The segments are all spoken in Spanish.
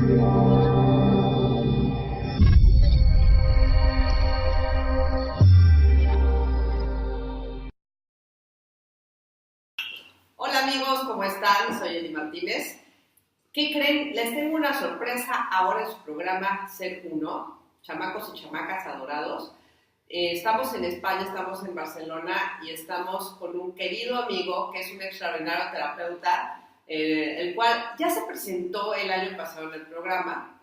Hola amigos, ¿cómo están? Soy Eli Martínez. ¿Qué creen? Les tengo una sorpresa ahora en su programa Ser Uno, chamacos y chamacas adorados. Estamos en España, estamos en Barcelona y estamos con un querido amigo que es un extraordinario terapeuta, el cual ya se presentó el año pasado en el programa,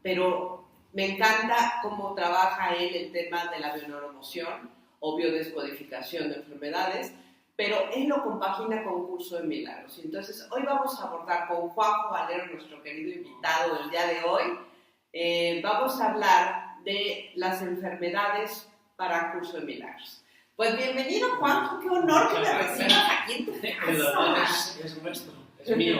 pero me encanta cómo trabaja él el tema de la bioneuroemoción o biodescodificación de enfermedades, pero él lo compagina con Curso de Milagros. Entonces, hoy vamos a abordar con Juanjo Valero, nuestro querido invitado del día de hoy, vamos a hablar de las enfermedades para Curso de Milagros. Pues bienvenido, Juanjo, qué honor que me recibas aquí en tu casa. El honor es nuestro, es mío.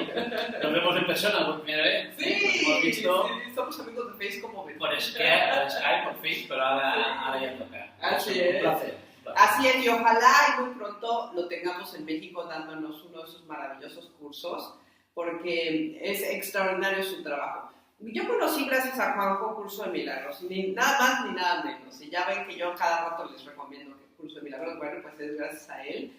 Nos vemos en persona por primera vez. Sí, hemos visto sí, somos amigos de Face como ven. por Skype, por Face, pero ahora ya toca. Así es. es. Un placer. Así es, y ojalá y muy pronto lo tengamos en México dándonos uno de esos maravillosos cursos, porque es extraordinario su trabajo. Yo conocí gracias a Juanjo Curso de Milagros, ni nada más ni nada menos, y ya ven que yo cada rato les recomiendo que Curso de Milagros, bueno, pues es gracias a él,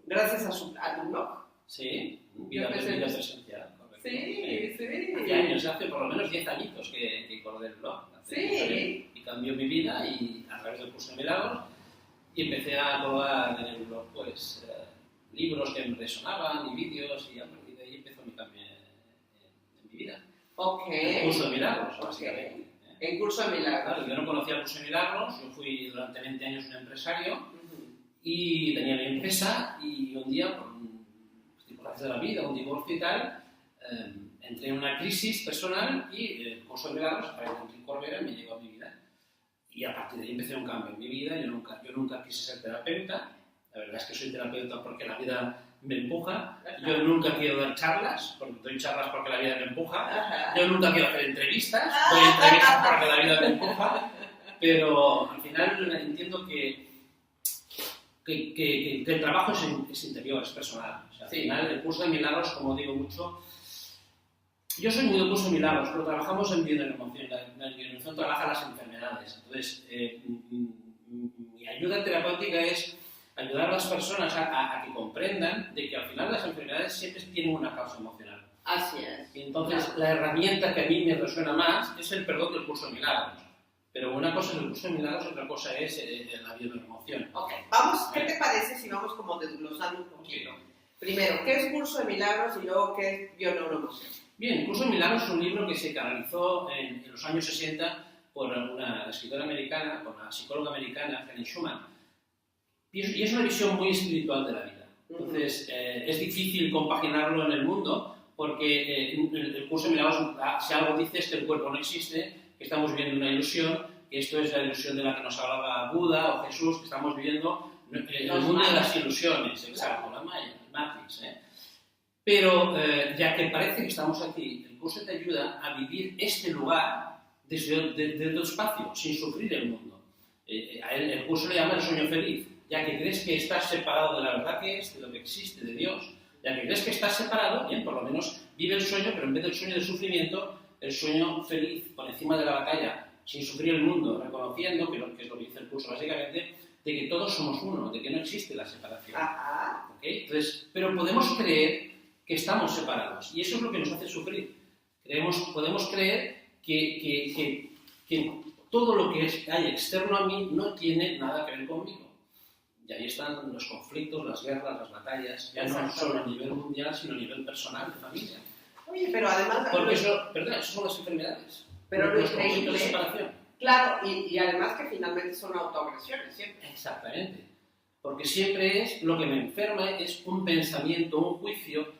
gracias a tu blog. Sí, vida presencial. Sí. Hace años, hace por lo menos 10 añitos que colgué el blog. Sí. Y cambió mi vida y a través del Curso de Milagros. Y empecé a colgar en el blog pues, libros que me resonaban y vídeos, y a partir de ahí empezó mi cambio en mi vida. Ok. El Curso de Milagros, básicamente. En Curso de Milagros. Claro, yo no conocía el Curso de Milagros, yo fui durante 20 años un empresario y tenía mi empresa, y un día, por circunstancias de la vida, un divorcio y tal, entré en una crisis personal y el Curso de Milagros, a través de Enrique Corbera, me llegó a mi vida. Y a partir de ahí empecé un cambio en mi vida. Yo nunca quise ser terapeuta. La verdad es que soy terapeuta porque la vida me empuja. Yo nunca quiero dar charlas, porque doy charlas porque la vida me empuja. Yo nunca quiero hacer entrevistas, doy entrevistas porque la vida me empuja. Pero al final entiendo que el trabajo es interior, es personal. O sea, al final el Curso de Milagros, como digo mucho, yo soy muy del Curso de Milagros, pero trabajamos en bioneuroemoción. La bioneuroemoción trabaja las enfermedades. Entonces, mi ayuda terapéutica es ayudar a las personas a que comprendan de que al final las enfermedades siempre tienen una causa emocional. Así es. Y entonces, la herramienta que a mí me resuena más es el perdón del Curso de Milagros. Pero una cosa es el Curso de Milagros y otra cosa es la bioneuroemoción. Ok, vamos, ¿qué te parece si vamos como desglosando un poquito? Primero, ¿qué es Curso de Milagros y luego qué es bioneuroemoción? Bien, Curso de Milagros es un libro que se canalizó en los años 60 por una escritora americana, por una psicóloga americana, Helen Schumann, y es una visión muy espiritual de la vida. Entonces, es difícil compaginarlo en el mundo porque el Curso de Milagros, si algo dice es que el cuerpo no existe, que estamos viviendo una ilusión, que esto es la ilusión de la que nos hablaba Buda o Jesús, que estamos viviendo el mundo de las ilusiones, exacto, la Maya, el Matrix, Pero ya que parece que estamos aquí, el curso te ayuda a vivir este lugar desde otro espacio, sin sufrir el mundo. El curso le llama el sueño feliz, ya que crees que estás separado de la verdad que es, de lo que existe, de Dios. Ya que crees que estás separado, bien, por lo menos vive el sueño, pero en vez del sueño de sufrimiento, el sueño feliz, por encima de la batalla, sin sufrir el mundo, reconociendo, que es lo que dice el curso básicamente, de que todos somos uno, de que no existe la separación. ¿Okay? Entonces, pero podemos creer que estamos separados, y eso es lo que nos hace sufrir. Podemos creer que todo lo que hay externo a mí no tiene nada que ver conmigo. Y ahí están los conflictos, las guerras, las batallas, ya no solo a nivel mundial, sino a nivel personal, de familia. Oye, pero además... Porque eso son las enfermedades. Pero los conflictos de separación. Claro, y además que finalmente son autoagresiones, siempre. Exactamente. Porque siempre es, lo que me enferma es un pensamiento, un juicio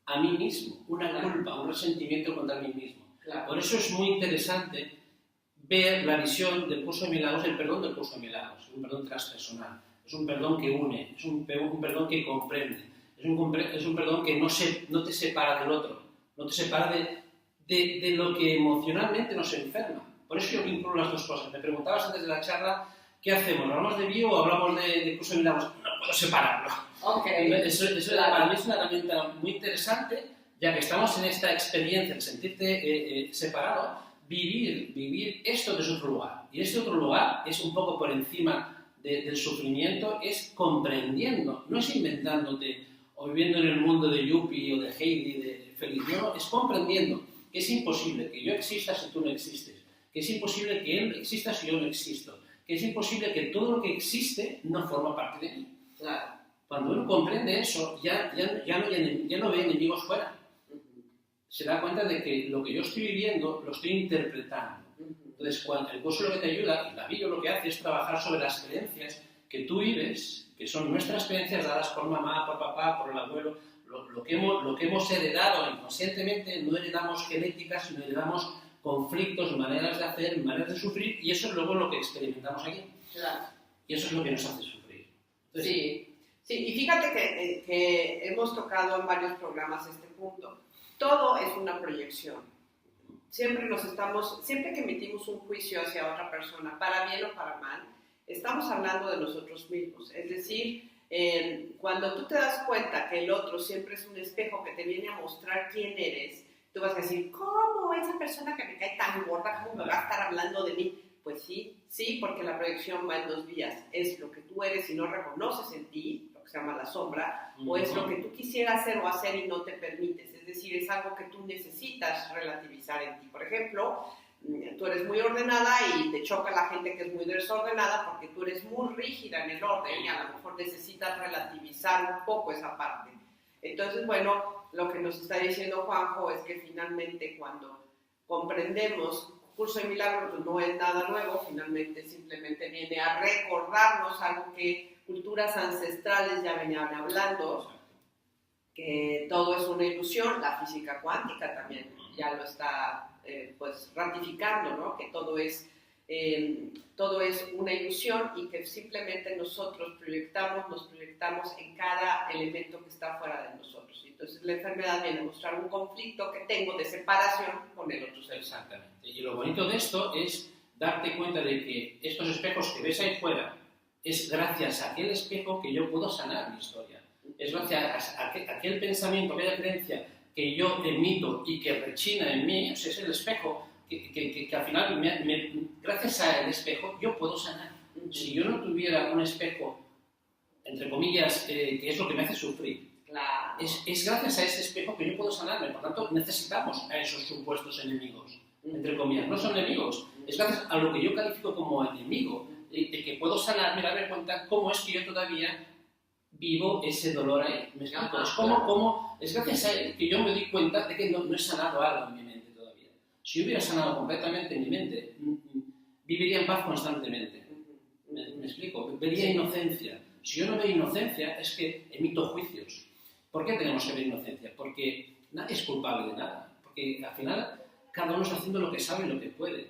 a mí mismo, una culpa, un resentimiento contra mí mismo. Claro. Por eso es muy interesante ver la visión del Curso de Milagros, el perdón del Curso de Milagros, un perdón transpersonal, es un perdón que une, es un perdón que comprende, es un perdón que no te separa del otro, no te separa de lo que emocionalmente nos enferma. Por eso yo vincululo las dos cosas. Me preguntabas antes de la charla, ¿qué hacemos? ¿Hablamos de bio o hablamos de Curso de Milagros? No puedo separarlo. Okay. Eso para mí es una herramienta muy interesante, ya que estamos en esta experiencia de sentirte separado, vivir esto desde otro lugar. Y este otro lugar es un poco por encima del sufrimiento, es comprendiendo, no es inventándote o viviendo en el mundo de Yuppie o de Heidi, de feliz, no, es comprendiendo que es imposible que yo exista si tú no existes, que es imposible que él exista si yo no existo, que es imposible que todo lo que existe no forma parte de mí. Claro. Cuando uno comprende eso, ya no ve enemigos fuera. Se da cuenta de que lo que yo estoy viviendo lo estoy interpretando. Entonces, cuando el curso lo que te ayuda, y la Biblia lo que hace es trabajar sobre las creencias que tú vives, que son nuestras creencias dadas por mamá, por papá, por el abuelo, lo que hemos heredado inconscientemente. No heredamos genética, sino heredamos conflictos, maneras de hacer, maneras de sufrir, y eso es luego lo que experimentamos aquí. Claro. Y eso es lo que nos hace sufrir. Entonces, sí, y fíjate que hemos tocado en varios programas este punto. Todo es una proyección. Siempre que emitimos un juicio hacia otra persona, para bien o para mal, estamos hablando de nosotros mismos. Es decir, cuando tú te das cuenta que el otro siempre es un espejo que te viene a mostrar quién eres, tú vas a decir, ¿cómo esa persona que me cae tan gorda, cómo me va a estar hablando de mí? Pues sí, porque la proyección va en dos vías. Es lo que tú eres y no reconoces en ti, lo que se llama la sombra, o es lo que tú quisieras hacer o hacer y no te permites. Es decir, es algo que tú necesitas relativizar en ti. Por ejemplo, tú eres muy ordenada y te choca la gente que es muy desordenada porque tú eres muy rígida en el orden y a lo mejor necesitas relativizar un poco esa parte. Entonces, bueno, lo que nos está diciendo Juanjo es que finalmente cuando comprendemos Curso de Milagros no es nada nuevo, finalmente simplemente viene a recordarnos algo que culturas ancestrales ya venían hablando, que todo es una ilusión. La física cuántica también ya lo está pues ratificando, ¿no? Que todo es una ilusión y que simplemente nosotros nos proyectamos en cada elemento que está fuera de nosotros. Entonces la enfermedad viene a mostrar un conflicto que tengo de separación con el otro ser. Exactamente. Y lo bonito de esto es darte cuenta de que estos espejos que ves ahí fuera es gracias a aquel espejo que yo puedo sanar mi historia. Es gracias a aquel pensamiento, aquella creencia que yo emito y que rechina en mí, o sea, es el espejo que al final, gracias al espejo, yo puedo sanar. Si yo no tuviera un espejo, entre comillas, que es lo que me hace sufrir, claro, es gracias a ese espejo que yo puedo sanarme. Por tanto, necesitamos a esos supuestos enemigos, entre comillas. No son enemigos, es gracias a lo que yo califico como enemigo, de que puedo sanarme, darme cuenta cómo es que yo todavía vivo ese dolor ahí. ¿Me explico? Es gracias a él que yo me doy cuenta de que no he sanado algo en mi mente todavía. Si yo hubiera sanado completamente mi mente, viviría en paz constantemente. ¿Me explico? Vería inocencia. Si yo no veo inocencia, es que emito juicios. ¿Por qué tenemos que ver inocencia? Porque nadie es culpable de nada. Porque al final cada uno está haciendo lo que sabe y lo que puede.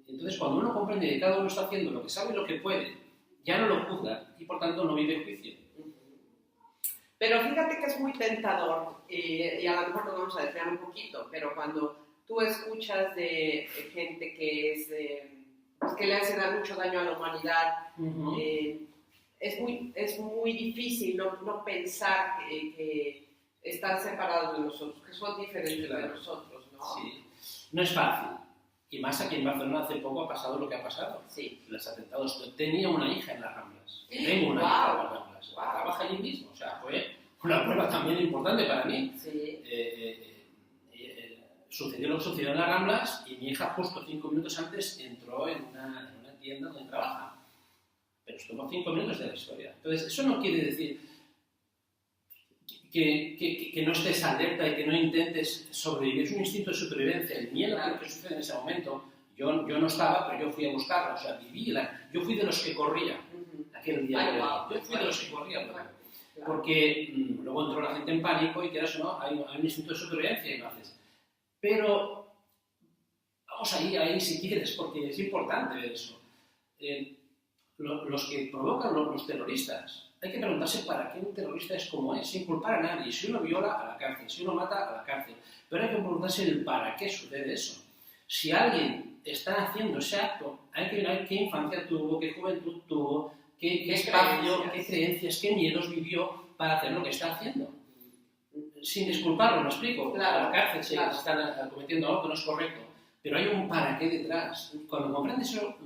Entonces, cuando uno comprende que cada uno está haciendo lo que sabe y lo que puede, ya no lo juzga y por tanto no vive juicio. Pero fíjate que es muy tentador, y a lo mejor nos vamos a desviar un poquito, pero cuando tú escuchas de gente que pues que le hace mucho daño a la humanidad, es muy difícil no pensar que están separados de nosotros, que son diferentes de nosotros, ¿no? Sí. No es fácil. Y más aquí en Barcelona hace poco ha pasado lo que ha pasado. Sí. Los atentados. Tenía una hija en las Ramblas. Tengo una hija en las Ramblas. Trabaja allí mismo. O sea, fue una prueba también importante para mí. Sí. Sucedió lo que sucedió en las Ramblas y mi hija justo 5 minutos antes entró en una tienda donde trabaja. Pero estuvo 5 minutos de la historia. Entonces, eso no quiere decir que no estés alerta y que no intentes sobrevivir. Es un instinto de supervivencia. El miedo a lo que sucede en ese momento, yo no estaba, pero yo fui a buscarla. O sea, yo fui de los que corría aquel día. Yo fui de los que corría. Porque luego entró la gente en pánico y quieras o no, hay un instinto de supervivencia y lo haces. Pero vamos ahí si quieres, porque es importante ver eso. Los que provocan los terroristas, hay que preguntarse para qué un terrorista es como es, sin culpar a nadie. Si uno viola, a la cárcel. Si uno mata, a la cárcel. Pero hay que preguntarse el para qué sucede eso. Si alguien está haciendo ese acto, hay que ver qué infancia tuvo, qué juventud tuvo, qué espacio, qué creencias, qué miedos vivió para hacer lo que está haciendo. sin disculparlo, me explico, Claro, a la cárcel se claro. están cometiendo algo que no es correcto, pero hay un para qué detrás. Cuando comprendes eso,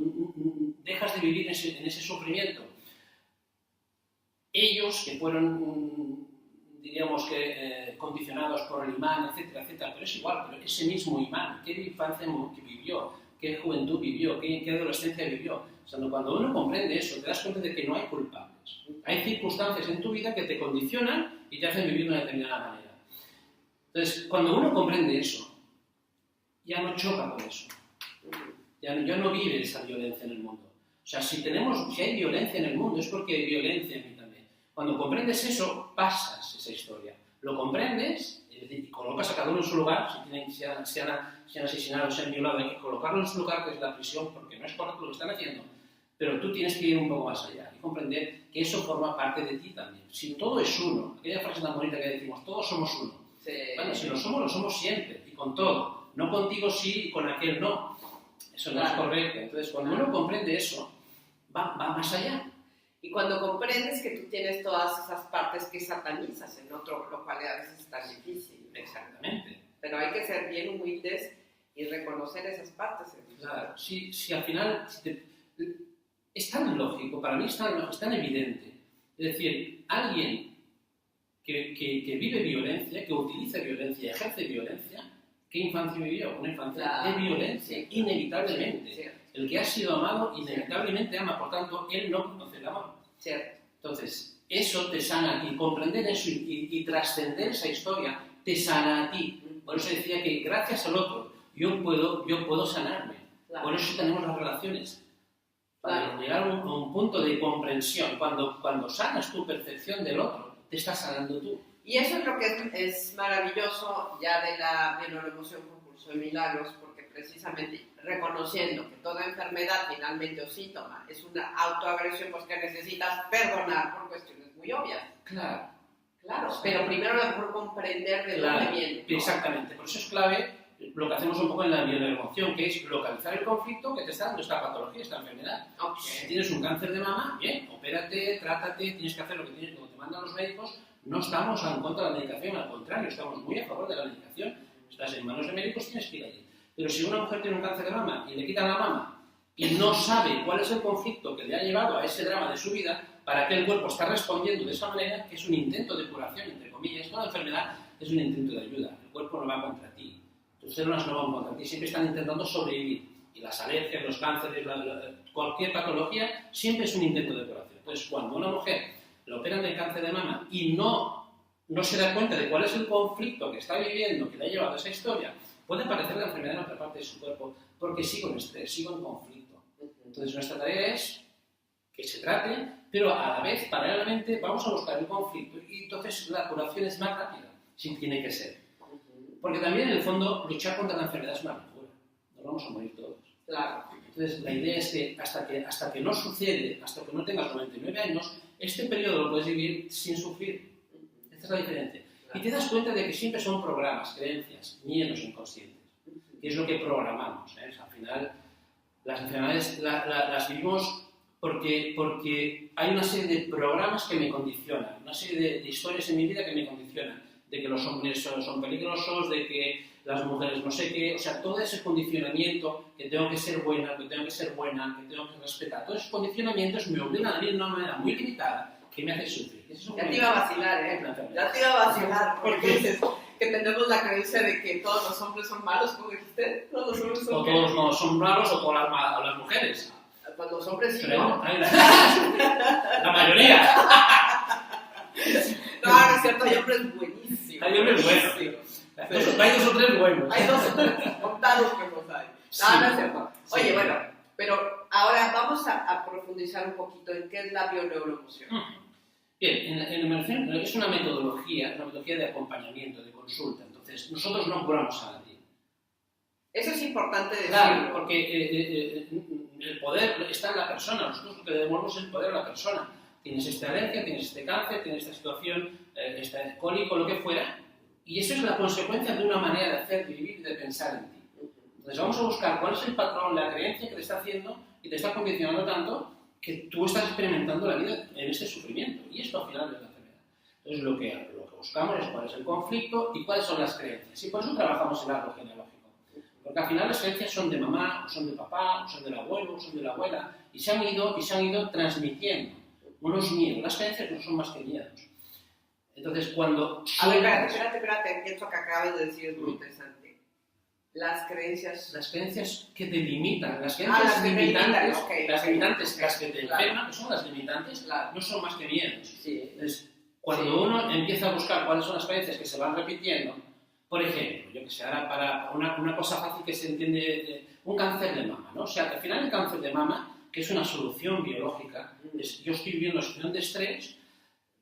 dejas de vivir en ese sufrimiento. Ellos que fueron, diríamos que, condicionados por el imán, etcétera, etcétera, pero es igual, pero ese mismo imán, ¿qué infancia que vivió? ¿Qué juventud vivió? ¿Qué adolescencia vivió? O sea, cuando uno comprende eso, te das cuenta de que no hay culpables. Hay circunstancias en tu vida que te condicionan y te hacen vivir de una determinada manera. Entonces, cuando uno comprende eso, ya no choca con eso. Ya no vive esa violencia en el mundo. O sea, si hay violencia en el mundo, es porque hay violencia en mí también. Cuando comprendes eso, pasas esa historia. Lo comprendes, es decir, y colocas a cada uno en su lugar. Si han asesinado, si han violado, hay que colocarlo en su lugar, que es la prisión, porque no es correcto lo que están haciendo. Pero tú tienes que ir un poco más allá y comprender que eso forma parte de ti también. Si todo es uno, aquella frase tan bonita que decimos, todos somos uno. Sí. Bueno, si lo somos siempre, y con todo. No contigo sí y con aquel no. Eso no es correcto. Entonces, cuando uno comprende eso, va más allá. Y cuando comprendes que tú tienes todas esas partes que satanizas en otro, lo cual a veces es tan difícil. Exactamente. Pero hay que ser bien humildes y reconocer esas partes. Claro, si al final es tan lógico, para mí es tan evidente. Es decir, alguien que vive violencia, que utiliza violencia, ejerce violencia, ¿qué infancia vivió? Una infancia de violencia, sí, inevitablemente. Sí. El que ha sido amado, inevitablemente ama, por tanto, él no conoce el amor. Cierto. Entonces, eso te sana a ti, comprender eso y trascender esa historia te sana a ti. Por eso decía que gracias al otro yo puedo sanarme. Claro. Por eso tenemos las relaciones. Para llegar a un punto de comprensión. Cuando sanas tu percepción del otro, te estás sanando tú. Y eso es lo que es maravilloso ya de la neuroemoción con curso de milagros, porque precisamente reconociendo que toda enfermedad finalmente o síntoma es una autoagresión, pues que necesitas perdonar por cuestiones muy obvias. Claro. Claro, pero primero por comprender de dónde viene, ¿no? Exactamente, por eso es clave lo que hacemos un poco en la neuroemoción, que es localizar el conflicto que te está dando esta patología, esta enfermedad. Okay. Si tienes un cáncer de mama, bien, opérate, trátate, tienes que hacer lo que te mandan los médicos. No estamos en contra de la medicación, al contrario, estamos muy a favor de la medicación. Estás en manos de médicos, tienes que ir allí. Pero si una mujer tiene un cáncer de mama y le quitan la mama y no sabe cuál es el conflicto que le ha llevado a ese drama de su vida, para que el cuerpo está respondiendo de esa manera, que es un intento de curación, entre comillas, toda enfermedad es un intento de ayuda. El cuerpo no va contra ti, tus células no van contra ti, siempre están intentando sobrevivir. Y las alergias, los cánceres, cualquier patología, siempre es un intento de curación. Entonces, cuando una mujer le operan del cáncer de mama y no se da cuenta de cuál es el conflicto que está viviendo, que le ha llevado a esa historia, puede aparecer la enfermedad en otra parte de su cuerpo, porque sigo en estrés, sigo en conflicto. Entonces, nuestra tarea es que se trate, pero a la vez, paralelamente, vamos a buscar el conflicto y entonces la curación es más rápida, si tiene que ser. Porque también, en el fondo, luchar contra la enfermedad es una locura. Nos vamos a morir todos. Claro. Entonces, la idea es que hasta que no sucede, hasta que no tengas 99 años, este periodo lo puedes vivir sin sufrir. Esta es la diferencia. Y te das cuenta de que siempre son programas, creencias, miedos inconscientes, que es lo que programamos. Al final, las enfermedades las vivimos porque hay una serie de programas que me condicionan, una serie de historias en mi vida que me condicionan, de que los hombres son peligrosos, de que las mujeres no sé qué, o sea, todo ese condicionamiento, que tengo que ser buena, que tengo que respetar, todos esos condicionamientos me obligan a vivir de una manera muy limitada que me hace sufrir. Ya te iba a vacilar, Ya te iba a vacilar, porque dices que tenemos la creencia de que todos los hombres son malos, como dijiste, todos los hombres son o todos no son malos, o todas las mujeres. Pues los hombres sí, pero ¿no? La mayoría. No, es cierto, hay hombres buenísimos. Hay hombres buenos. Hay dos o tres buenos. Hay dos o tres contados que los hay. No es cierto. Oye, sí, bueno, pero ahora vamos a profundizar un poquito en qué es la bioneuroemoción. Bien, en la emoción es una metodología de acompañamiento, de consulta. Entonces, nosotros no curamos a nadie. Eso es importante decirlo. Claro, porque el poder está en la persona. Nosotros lo que debemos es el poder a la persona. Tienes esta alergia, tienes este cáncer, tienes esta situación, este cólico, lo que fuera, y eso es la consecuencia de una manera de hacer, de vivir y de pensar en ti. Entonces vamos a buscar cuál es el patrón, la creencia que te está haciendo y te está condicionando tanto que tú estás experimentando la vida en este sufrimiento, y esto al final es la enfermedad. Entonces, lo que buscamos es cuál es el conflicto y cuáles son las creencias. Y por eso trabajamos el árbol genealógico. Porque al final las creencias son de mamá, o son de papá, o son del abuelo, o son de la abuela, y se han ido transmitiendo. Unos miedos. Las creencias no son más que miedos. Entonces, cuando... A ver, espérate, que esto que acabas de decir es muy interesante. Las creencias que te limitan, las creencias limitantes, las que te enferman, que son las limitantes, claro, no son más que miedos. Sí. Entonces, cuando uno empieza a buscar cuáles son las creencias que se van repitiendo, por ejemplo, yo que sé, ahora para una cosa fácil que se entiende, un cáncer de mama, ¿no? O sea, al final el cáncer de mama, que es una solución biológica, yo estoy viviendo una situación de estrés.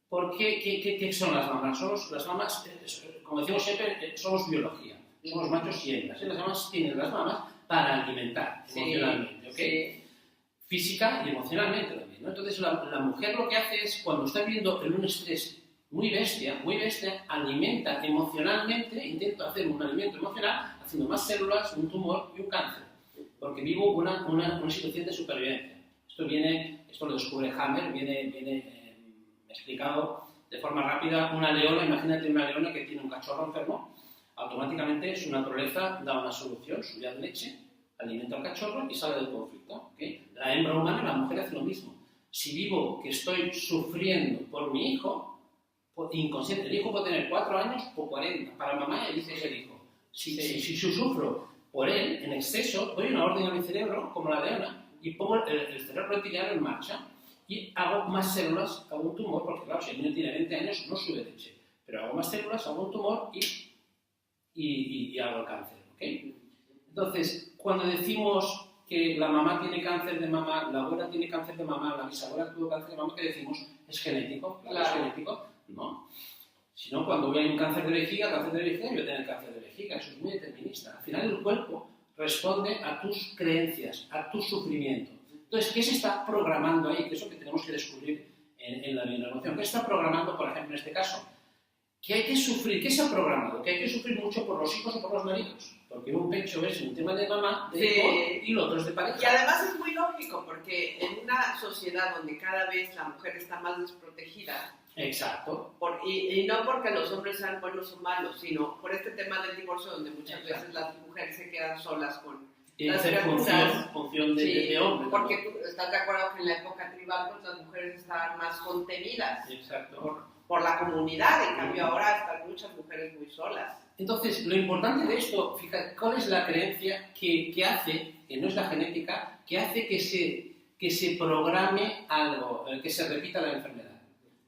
¿Por qué son las mamas? Las mamas, como decimos siempre, somos biología. Somos machos y hembras. Y las mamas tienen las mamas para alimentar emocionalmente, ¿ok? Sí. Física y emocionalmente también, ¿no? Entonces la mujer lo que hace es, cuando está viviendo en un estrés muy bestia, alimenta emocionalmente, intenta hacer un alimento emocional, haciendo más células, un tumor y un cáncer. Porque vivo una situación de supervivencia. Esto lo descubre Hammer, viene explicado de forma rápida. Una leona, imagínate una leona que tiene un cachorro enfermo, automáticamente su naturaleza da una solución, su vía de leche, alimenta al cachorro y sale del conflicto. ¿Okay? La hembra humana, la mujer, hace lo mismo. Si vivo que estoy sufriendo por mi hijo, inconsciente, el hijo puede tener 4 años o 40, para mamá dice es el hijo. Si yo sufro por él en exceso, doy una orden a mi cerebro, como la leona, y pongo el cerebro reptiliano en marcha y hago más células, hago un tumor, porque claro, si el niño tiene 20 años no sube leche, pero hago más células, hago un tumor y hago el cáncer. ¿Okay? Entonces, cuando decimos que la mamá tiene cáncer de mama, la abuela tiene cáncer de mama, la bisabuela tuvo cáncer de mama, ¿qué decimos? ¿Es genético? Claro. ¿Es genético? No. Si no, cuando voy a un cáncer de vejiga, yo voy a tener cáncer de vejiga. Eso es muy determinista. Al final el cuerpo responde a tus creencias, a tu sufrimiento. Entonces, ¿qué se está programando ahí? Que es lo que tenemos que descubrir en la bioemoción. ¿Qué está programando, por ejemplo, en este caso? Que hay que sufrir. ¿Qué se ha programado? Que hay que sufrir mucho por los hijos o por los maridos. Porque un pecho es un tema de mamá, de hijo, y lo otro es de pareja. Y además es muy lógico, porque en una sociedad donde cada vez la mujer está más desprotegida, exacto. Y no porque los hombres sean buenos o malos, sino por este tema del divorcio, donde muchas veces las mujeres se quedan solas con las función de hombre. Porque tú estás de acuerdo que en la época tribal pues, las mujeres estaban más contenidas. Exacto. Por la comunidad, en cambio ahora están muchas mujeres muy solas. Entonces, lo importante de esto, fíjate, ¿cuál es la creencia que hace, que no es la genética, que hace que se programe algo, que se repita la enfermedad?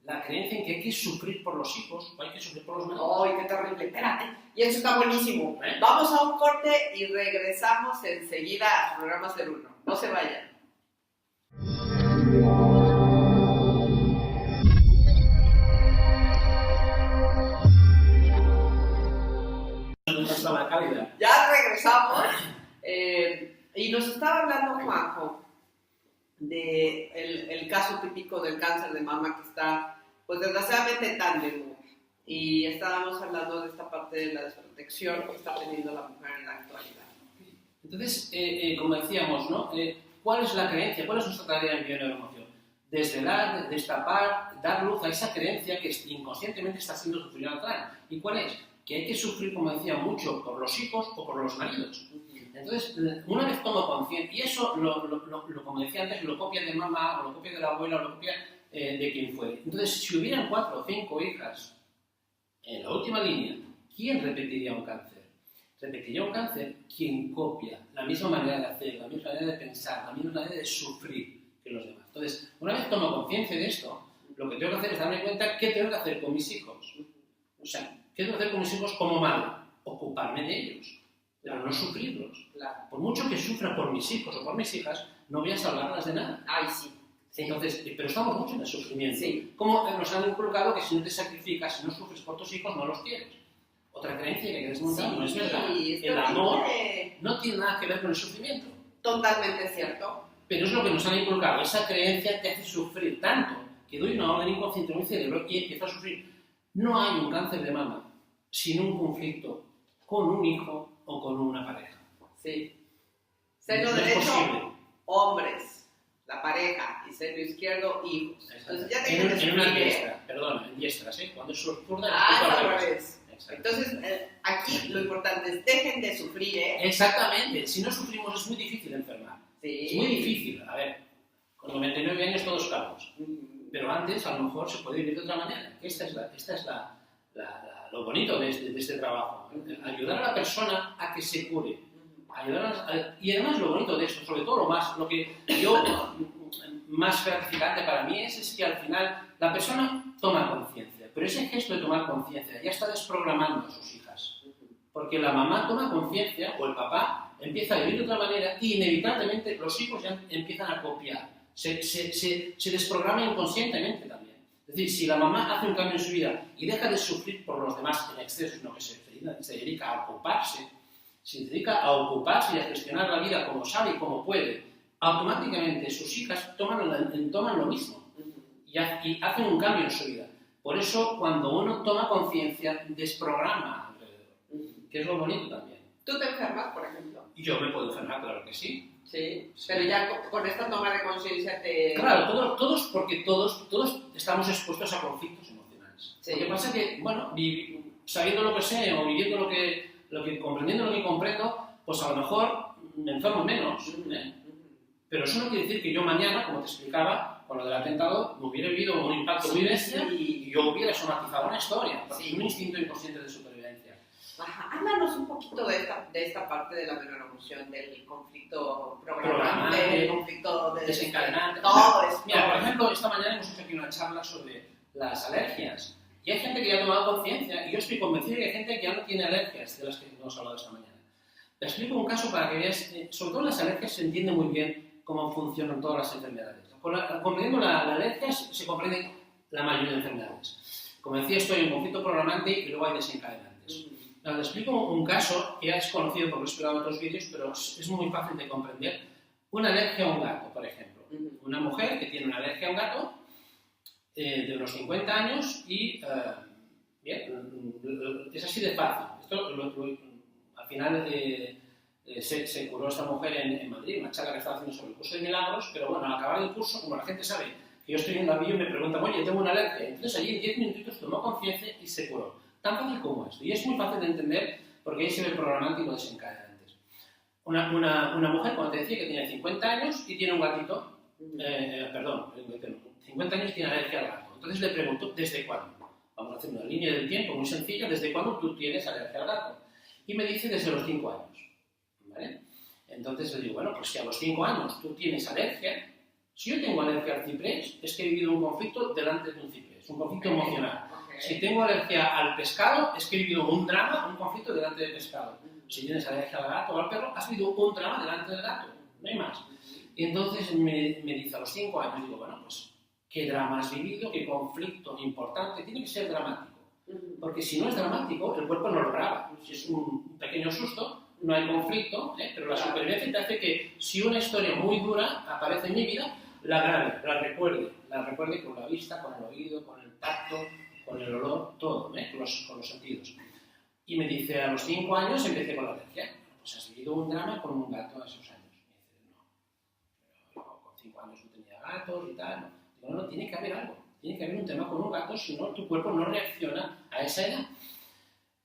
La creencia en que hay que sufrir por los hijos o hay que sufrir por los maridos. ¡Ay, qué terrible! Espérate, y eso está buenísimo. Vamos a un corte y regresamos enseguida a Programa 01. No se vayan. Ya regresamos y nos estaba hablando Juanjo de el caso típico del cáncer de mama que está, pues desgraciadamente tan de moda, y estábamos hablando de esta parte de la desprotección que está teniendo la mujer en la actualidad. Entonces, como decíamos, ¿no? ¿Cuál es la creencia? ¿Cuál es nuestra tarea en bioneuroemoción? Desvelar, destapar, dar luz a esa creencia que inconscientemente está siendo sufrida al plan. ¿Y cuál es? Que hay que sufrir, como decía, mucho por los hijos o por los maridos. Entonces, una vez tomo conciencia, y eso, como decía antes, lo copia de mamá, o lo copia de la abuela, o lo copia de quien fuere. Entonces, si hubieran 4 o 5 hijas en la última línea, ¿quién repetiría un cáncer? Repetiría un cáncer quien copia la misma manera de hacer, la misma manera de pensar, la misma manera de sufrir que los demás. Entonces, una vez tomo conciencia de esto, lo que tengo que hacer es darme cuenta qué tengo que hacer con mis hijos. O sea, ¿qué tengo que hacer con mis hijos como madre? Ocuparme de ellos, pero no sufrirlos. Claro. Por mucho que sufra por mis hijos o por mis hijas, no voy a salvarlas de nada. Ay, sí. Entonces, pero estamos mucho en el sufrimiento. Sí. Como nos han inculcado que si no te sacrificas, si no sufres por tus hijos, no los quieres. Otra creencia que quieres montar, no es verdad. El amor no tiene nada que ver con el sufrimiento. Totalmente cierto. Pero es lo que nos han inculcado. Esa creencia te hace sufrir tanto que doy una orden inconsciente a mi cerebro y empiezo a sufrir. No hay un cáncer de mama sin un conflicto con un hijo o con una pareja. Sí. No es posible. Hombres, la pareja, y seno izquierdo, hijos. Entonces ya en dejen de una sufrir, diestra, perdona, en diestras, ¿eh? Cuando es zurda, es es al al revés. Exacto. Entonces, aquí lo importante es dejen de sufrir, ¿eh? Exactamente, si no sufrimos es muy difícil enfermar. Sí. Es muy difícil, a ver, con 99 años todos calvos, pero antes a lo mejor se puede vivir de otra manera. Esta es lo bonito de este trabajo, ayudar a la persona a que se cure. Y además lo bonito de esto, sobre todo lo que yo más gratificante para mí es que al final la persona toma conciencia, pero ese gesto de tomar conciencia ya está desprogramando a sus hijas, porque la mamá toma conciencia o el papá empieza a vivir de otra manera y inevitablemente los hijos ya empiezan a copiar, se desprograman inconscientemente también. Es decir, si la mamá hace un cambio en su vida y deja de sufrir por los demás en exceso, sino que se dedica a ocuparse, y a gestionar la vida como sabe y como puede, automáticamente sus hijas toman lo mismo y hacen un cambio en su vida. Por eso, cuando uno toma conciencia, desprograma alrededor, que es lo bonito también. ¿Tú te enfermas, por ejemplo? Y yo me puedo enfermar, claro que sí. Sí, pero ya con esta toma de conciencia te... Claro, porque todos estamos expuestos a conflictos emocionales. Sí. Lo que pasa es que, bueno, sabiendo lo que sé o viviendo comprendiendo lo que comprendo, pues a lo mejor me enfermo menos. Pero eso no quiere decir que yo mañana, como te explicaba, con lo del atentado, me hubiera vivido un impacto muy bestia y yo hubiera somatizado una historia, porque es un instinto inconsciente de supervivencia. Ajá. Háblanos un poquito de esta parte de la neuroemoción, del conflicto programante, del conflicto desencadenante. Todo esto. Mira, por ejemplo, esta mañana hemos hecho aquí una charla sobre las alergias. Y hay gente que ya ha tomado conciencia, y yo estoy convencido de que hay gente que ya no tiene alergias, de las que hemos hablado esta mañana. Te explico un caso para que veas, sobre todo las alergias se entiende muy bien cómo funcionan todas las enfermedades. Comprendiendo la alergia se comprende la mayoría de enfermedades. Como decía, esto hay un conflicto programante y luego hay desencadenantes. Te explico un caso que ya es conocido porque lo he explicado en otros vídeos, pero es muy fácil de comprender. Una alergia a un gato, por ejemplo. Una mujer que tiene una alergia a un gato de unos 50 años y bien, es así de fácil. Esto al final se curó esta mujer en Madrid, una charla que estaba haciendo sobre el curso de milagros, pero bueno, al acabar el curso, como la gente sabe que yo estoy en la vídeo, me preguntan, oye, tengo una alergia. Entonces allí en 10 minutitos tomó conciencia y se curó. Tan fácil como esto. Y es muy fácil de entender porque ahí se ve el programante y lo desencadenantes. Una mujer, como te decía, que tiene 50 años y tiene un gatito, 50 años y tiene alergia al gato. Entonces le pregunto, ¿desde cuándo? Vamos a hacer una línea del tiempo muy sencilla, ¿desde cuándo tú tienes alergia al gato? Y me dice desde los 5 años. ¿Vale? Entonces le digo, bueno, pues si a los 5 años tú tienes alergia, si yo tengo alergia al ciprés, es que he vivido un conflicto delante de un ciprés, un conflicto emocional. Si tengo alergia al pescado, es que he vivido un drama, un conflicto delante del pescado. Si tienes alergia al gato o al perro, has vivido un drama delante del gato, no hay más. Y entonces me dice a los 5 años, digo, bueno, pues, ¿qué drama has vivido? ¿Qué conflicto importante? Tiene que ser dramático. Porque si no es dramático, el cuerpo no lo graba. Si es un pequeño susto, no hay conflicto, pero la supervivencia te hace que si una historia muy dura aparece en mi vida, la grabe, la recuerde con la vista, con el oído, con el tacto, con el olor, todo, con los sentidos. Y me dice, a los 5 años empecé con la alergia. Pues has vivido un drama con un gato a esos años. Me dice, no, yo con 5 años no tenía gatos y tal. Digo, no, tiene que haber algo. Tiene que haber un tema con un gato, si no, tu cuerpo no reacciona a esa edad.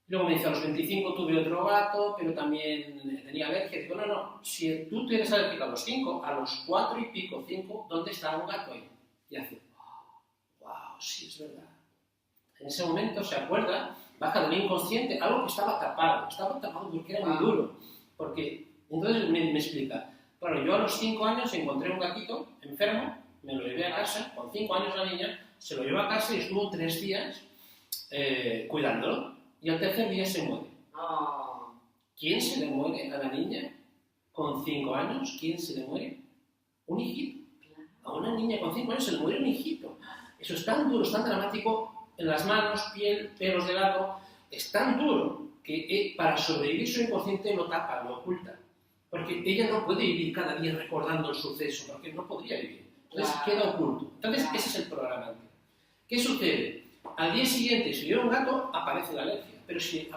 Luego me dice, a los 25 tuve otro gato, pero también tenía alergia. Digo, no, si tú tienes alergia a los 5, a los 4 y pico, 5, ¿dónde está un gato ahí? Y hace, wow, sí, es verdad. En ese momento se acuerda, baja del inconsciente, algo que estaba tapado porque era muy duro. Porque, entonces me explica, claro, yo a los 5 años encontré un gatito enfermo, me lo llevé a casa, con 5 años la niña, se lo llevó a casa y estuvo 3 días cuidándolo. Y al tercer día se muere. ¿Quién se le muere a la niña con 5 años? ¿Quién se le muere? Un hijito. A una niña con 5 años se le muere un hijito. Eso es tan duro, es tan dramático, en las manos, piel, pelos de gato, es tan duro que para sobrevivir su inconsciente lo tapa, lo oculta. Porque ella no puede vivir cada día recordando el suceso, porque no podría vivir. Entonces queda oculto. Entonces ese es el programante. ¿Qué sucede? Al día siguiente, si veo un gato, aparece la alergia. Pero si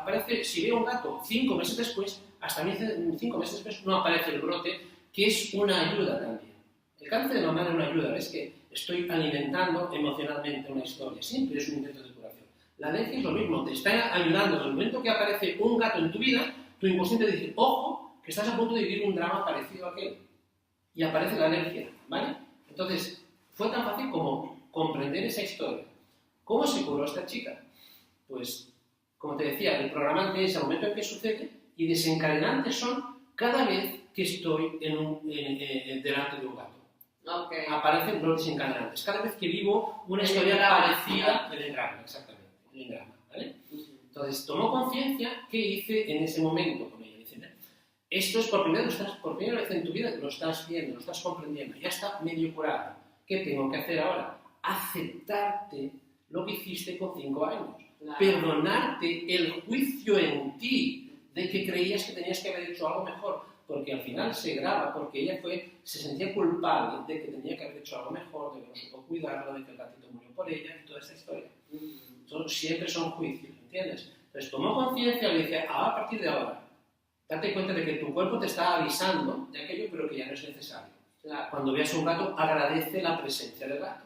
veo un gato 5 meses después, hasta 5 meses después no aparece el brote, que es una ayuda también. El cáncer de mama es una ayuda, es que estoy alimentando emocionalmente una historia, siempre es un intento de curación. La alergia es lo mismo, te está ayudando. En el momento que aparece un gato en tu vida, tu inconsciente dice, ojo, que estás a punto de vivir un drama parecido a aquel. Y aparece la alergia, ¿vale? Entonces, fue tan fácil como comprender esa historia. ¿Cómo se curó esta chica? Pues, como te decía, el programante es el momento en que sucede y desencadenantes son cada vez que estoy delante de un gato. Okay. Aparecen los desencadenantes. Cada vez que vivo una historia parecida del engrama, exactamente, el engrama, ¿vale? Entonces, tomó conciencia, ¿qué hice en ese momento con ella? Dice, esto es por primera vez en tu vida, lo estás viendo, lo estás comprendiendo, ya está medio curado. ¿Qué tengo que hacer ahora? Aceptarte lo que hiciste con 5 años. Claro. Perdonarte el juicio en ti de que creías que tenías que haber hecho algo mejor, porque al final se graba, porque ella se sentía culpable de que tenía que haber hecho algo mejor, de que no supo cuidarlo, de que el gatito murió por ella y toda esta historia. Siempre son juicios, ¿entiendes? Entonces tomó conciencia y le dice, a partir de ahora, date cuenta de que tu cuerpo te está avisando de aquello, pero que ya no es necesario. Claro. Cuando veas un gato, agradece la presencia del gato.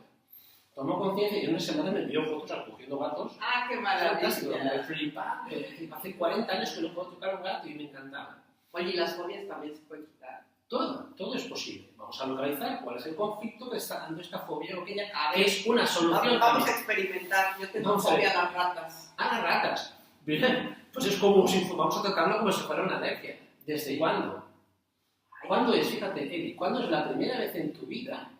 Tomó conciencia y en una semana me envió fotos acogiendo gatos. ¡Ah, qué Fantástico, me maravilla! flipa. Hace 40 años que no puedo tocar un gato y me encantaba. Oye, ¿y las fobias también se pueden quitar? Todo es posible. Vamos a localizar cuál es el conflicto que está dando esta fobia o aquella, A que ver, es una solución. Vamos a experimentar. Yo tengo Vamos a ver. fobia a las ratas. A las ratas. Bien, pues es como si vamos a tratarlo como si fuera una alergia. ¿Desde cuándo? ¿Cuándo es? Fíjate, Eddie, ¿cuándo es la primera vez en tu vida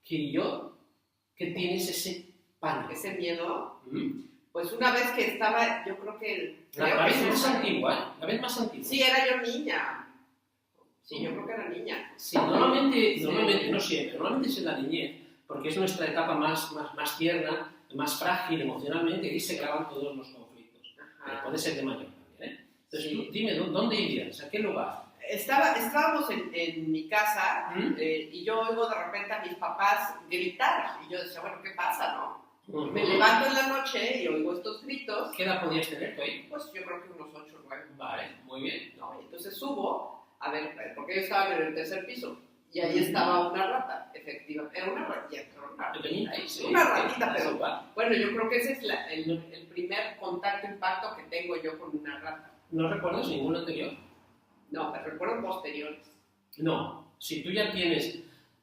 que tienes ese pánico? Ese miedo. ¿Mm? Pues una vez que estaba, yo creo que... La vez más antigua, ¿eh? La vez más antigua. Sí, era yo niña. Sí, yo creo que era niña. Sí, normalmente, no siempre, normalmente es en la niñez, porque es nuestra etapa más tierna, más frágil emocionalmente, y se acaban todos los conflictos. Puede ser de mayor también, ¿eh? Entonces, Sí. tú dime, ¿dónde irías? ¿A qué lugar? Estábamos en mi casa y yo oigo de repente a mis papás gritar. Y yo decía, bueno, ¿qué pasa, no? Me levanto en la noche y oigo estos gritos. ¿Qué edad podías tener tú ahí? Pues yo creo que unos 8 o 9. Vale, muy bien. ¿No? Y entonces subo, a ver, porque yo estaba en el tercer piso. Y ahí estaba una rata, efectivamente. Era una ratita, Pequeñita, sí. una ratita, pero igual. bueno, yo creo que ese es el primer contacto, impacto que tengo yo con una rata. ¿No recuerdas ninguno anterior? No, me recuerdo posteriores. No. Si tú ya tienes...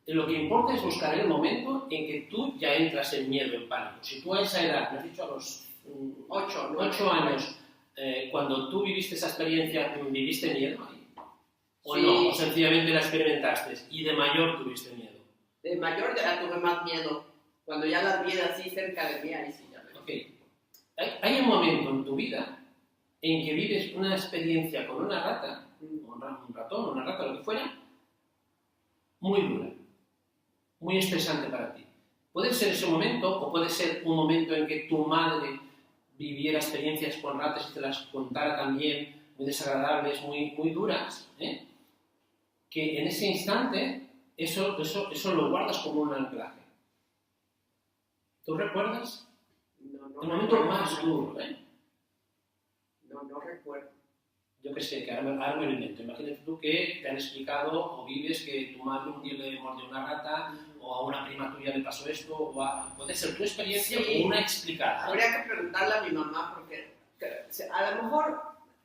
Lo que importa es buscar el momento en que tú ya entras en miedo, en pánico. Si tú a esa edad, me has dicho a los 8 años, cuando tú viviste esa experiencia, ¿viviste miedo ahí? ¿O Sí. no? ¿O sencillamente la experimentaste y de mayor tuviste miedo? De mayor ya tuve más miedo. Cuando ya las vi así cerca de mí, ahí sí ya me... Ok. Hay un momento en tu vida en que vives una experiencia con una rata, un ratón, una rata, lo que fuera, muy dura, muy estresante para ti. Puede ser ese momento o puede ser un momento en que tu madre viviera experiencias con ratas y te las contara también, muy desagradables, muy duras, ¿eh? Que en ese instante eso lo guardas como un anclaje. ¿Tú recuerdas? No El momento recuerdo. más duro, ¿eh? No recuerdo. Yo qué sé, que ahora me lo invento. Imagínate tú que te han explicado o vives que tu madre un día le mordió una rata o a una prima tuya le pasó esto, puede ser tu experiencia Sí. o una explicada. Habría que preguntarle a mi mamá porque a lo mejor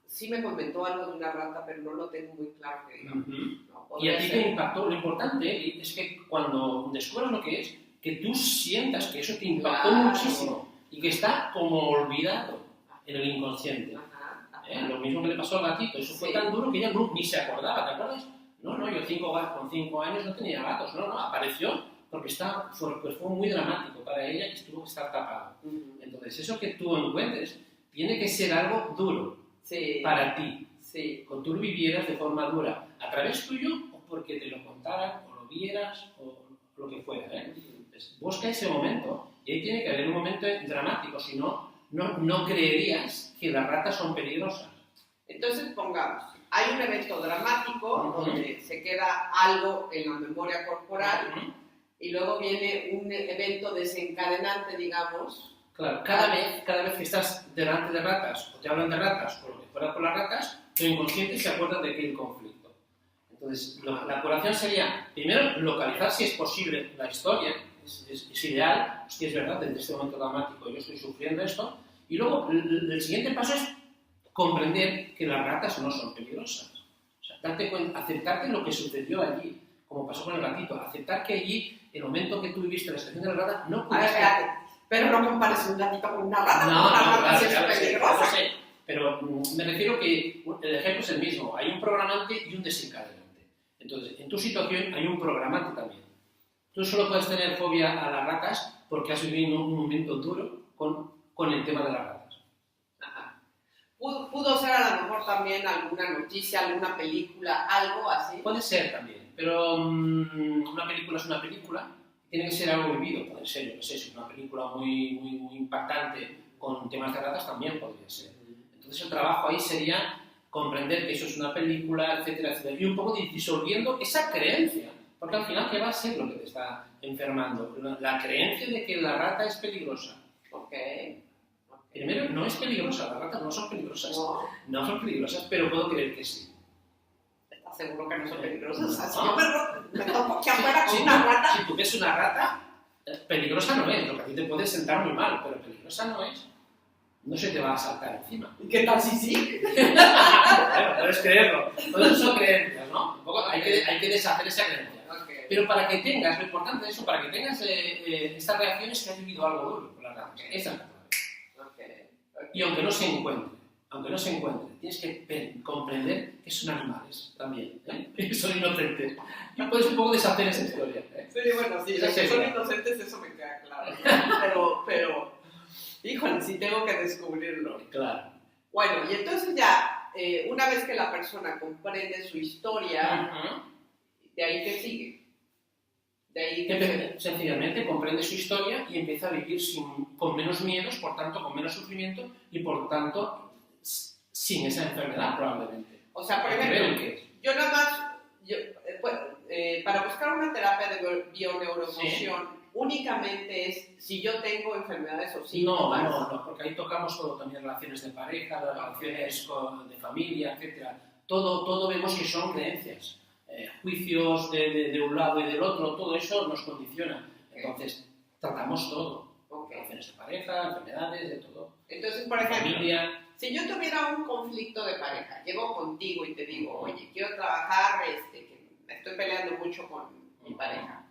sí me comentó algo de una rata, pero no lo tengo muy claro. Que digamos. No, Y a podría ti ser. te impactó. Lo importante es que cuando descubras lo que es, que tú sientas que eso te impactó Claro. muchísimo y que está como olvidado en el inconsciente. Ajá. Lo mismo que le pasó al gatito. Eso fue Sí. tan duro que ella ni se acordaba, ¿te acuerdas? No, yo con 5 años no tenía gatos. No, apareció porque fue muy dramático para ella y tuvo que estar tapado. Entonces, eso que tú encuentres tiene que ser algo duro Sí. para ti. Sí. O tú lo vivieras de forma dura a través tuyo o porque te lo contaran o lo vieras o lo que fuera. Entonces, busca ese momento y ahí tiene que haber un momento dramático, si no creerías que las ratas son peligrosas. Entonces, pongamos, hay un evento dramático donde se queda algo en la memoria corporal y luego viene un evento desencadenante, digamos. Claro, cada vez que estás delante de ratas o te hablan de ratas o lo que fuera por las ratas, tu inconsciente se acuerda de aquel conflicto. Entonces, la curación sería, primero, localizar si es posible la historia, es ideal, si es verdad, desde este momento dramático yo estoy sufriendo esto, y luego el siguiente paso es comprender que las ratas no son peligrosas. O sea, darte cuenta, aceptarte lo que sucedió allí, como pasó con el gatito, aceptar que allí, el momento que tú viviste la situación de la rata, no pudiste... Pero no compares un gatito con una rata, no, una rata claro, es peligrosa. sé, pero me refiero que el ejemplo es el mismo, hay un programante y un desencadenante. Entonces, en tu situación hay un programante también. Tú solo puedes tener fobia a las ratas porque has vivido un momento duro con el tema de las ratas. Ajá. Pudo ser a lo mejor también alguna noticia, alguna película, algo así. Puede ser también, pero una película es una película, tiene que ser algo vivido, puede ser, yo no sé, si es una película muy impactante con temas de ratas también podría ser. Entonces el trabajo ahí sería comprender que eso es una película, etcétera, etcétera, y un poco disolviendo esa creencia, porque al final, ¿qué va a ser lo que te está enfermando? La creencia de que la rata es peligrosa. Primero, no es peligrosa, las ratas no son peligrosas. No son peligrosas, pero puedo creer que sí. ¿Estás seguro que no son peligrosas? Así No. yo me toco aquí afuera con una rata. Si tú ves una rata, peligrosa no es, lo que a ti te puede sentar muy mal, pero peligrosa no es. No se te va a saltar encima. ¿Y qué tal si sí? Bueno, puedes creerlo. Todo eso son creencias, ¿no? Un poco hay que deshacer esa creencia. Pero para que tengas, lo importante de eso, para que tengas estas reacciones que has vivido algo duro con las ratas. Esa es la clave. Y aunque no se encuentre, tienes que comprender que son animales también, que son inocentes. Y puedes un poco deshacer esa historia. Sí, bueno, sí, los que son inocentes, eso me queda claro. Pero, híjole, sí tengo que descubrirlo. Claro. Bueno, y entonces ya, una vez que la persona comprende su historia, ¿de ahí qué sigue? Sencillamente comprende su historia y empieza a vivir con menos miedos, por tanto con menos sufrimiento y por tanto sin esa enfermedad probablemente. O sea, por ejemplo, yo nada más, para buscar una terapia de bioneuroemoción, únicamente es si yo tengo enfermedades o síntomas. No, porque ahí tocamos todo, también relaciones de pareja, relaciones de familia, etc. Todo vemos que son creencias. Juicios de un lado y del otro, todo eso nos condiciona. Entonces, tratamos todo. Relaciones de pareja, enfermedades, de todo. Entonces, por ejemplo, familia. Si yo tuviera un conflicto de pareja, llego contigo y te digo, oye, quiero trabajar, que me estoy peleando mucho con mi pareja.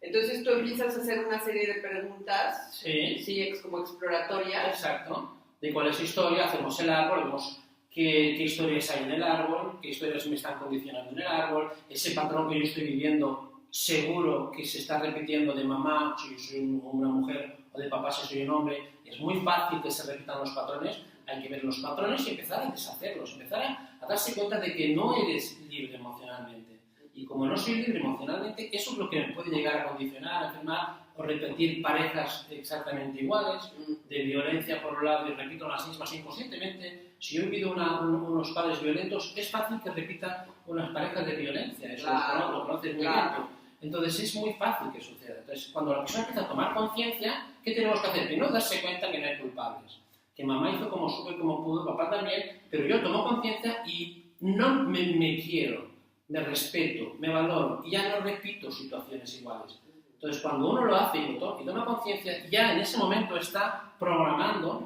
Entonces tú empiezas a hacer una serie de preguntas, sí, como exploratorias. Exacto. De cuál es su historia, hacemos el árbol, vemos qué historias hay en el árbol, qué historias me están condicionando en el árbol, ese patrón que yo estoy viviendo seguro que se está repitiendo de mamá, si yo soy una mujer, o de papá, si soy un hombre. Es muy fácil que se repitan los patrones, hay que ver los patrones y empezar a deshacerlos, empezar a darse cuenta de que no eres libre emocionalmente. Y como no soy libre emocionalmente, eso es lo que me puede llegar a condicionar, a enfermar o repetir parejas exactamente iguales, de violencia por un lado y repito las mismas inconscientemente. Si yo he vivido unos padres violentos, es fácil que repita unas parejas de violencia, eso lo conoces muy bien. Entonces es muy fácil que suceda. Entonces cuando la persona empieza a tomar conciencia, ¿qué tenemos que hacer? Primero darse cuenta que no hay culpables, que mamá hizo como supo y como pudo, papá también, pero yo tomo conciencia y no me quiero, me respeto, me valoro y ya no repito situaciones iguales. Entonces, cuando uno lo hace y toma conciencia, ya en ese momento está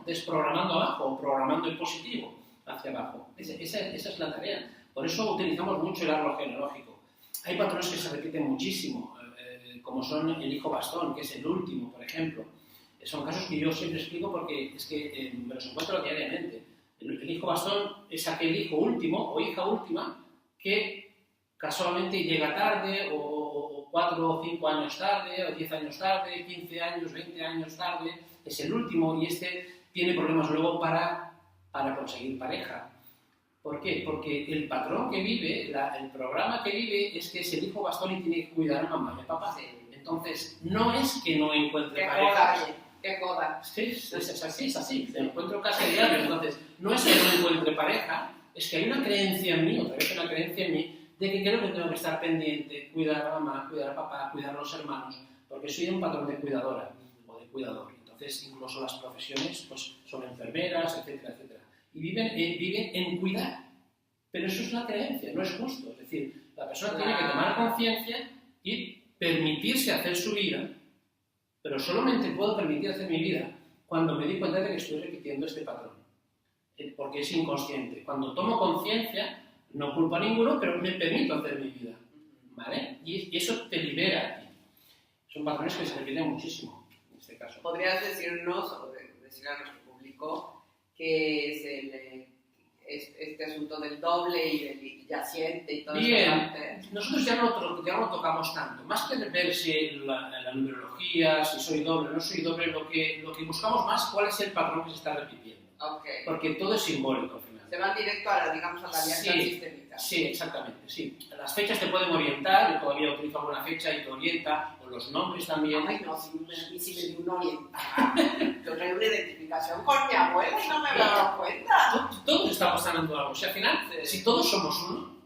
desprogramando abajo o programando en positivo hacia abajo. Esa es la tarea. Por eso utilizamos mucho el árbol genealógico. Hay patrones que se repiten muchísimo, como son el hijo bastón, que es el último, por ejemplo. Son casos que yo siempre explico porque es que me los encuentro diariamente. El hijo bastón es aquel hijo último o hija última que casualmente llega tarde o 4 o 5 años tarde, o 10 años tarde, 15 años, 20 años tarde, es el último y tiene problemas luego para conseguir pareja. ¿Por qué? Porque el patrón que vive, el programa que vive es que es el hijo bastón y tiene que cuidar a mamá y a papá. Entonces, no es que no encuentre pareja. ¡Qué joda! Sí, es así. Te encuentro casi diario. Entonces, no es que no encuentre pareja, es que hay una creencia en mí, otra vez una creencia en mí, de que creo que tengo que estar pendiente, cuidar a mamá, cuidar a papá, cuidar a los hermanos, porque soy un patrón de cuidadora o de cuidador. Entonces, incluso las profesiones pues, son enfermeras, etcétera, etcétera. Y viven en cuidar. Pero eso es la creencia, no es justo. Es decir, la persona tiene que tomar conciencia y permitirse hacer su vida, pero solamente puedo permitir hacer mi vida cuando me doy cuenta de que estoy repitiendo este patrón, porque es inconsciente. Cuando tomo conciencia, no culpo a ninguno, pero me permito hacer mi vida, ¿vale? Y eso te libera a ti. Son patrones que se repiten muchísimo, en este caso. ¿Podrías decirnos, o decir a nuestro público, qué es este asunto del doble y del yaciente y todo eso? Bien, nosotros ya no tocamos tanto. Más que ver si la numerología, si soy doble o no soy doble, lo que buscamos más cuál es el patrón que se está repitiendo. Okay. Porque todo es simbólico al final. Se van directo a la alianza sistémica. Sí, exactamente, sí. Las fechas te pueden orientar, yo todavía utilizo alguna fecha y te orienta, o los nombres también. Ay, no, si me dio un orientador. Yo tengo una identificación con mi abuela y no me había dado cuenta. Todos estamos sanando algo. O sea, al final, si todos somos uno,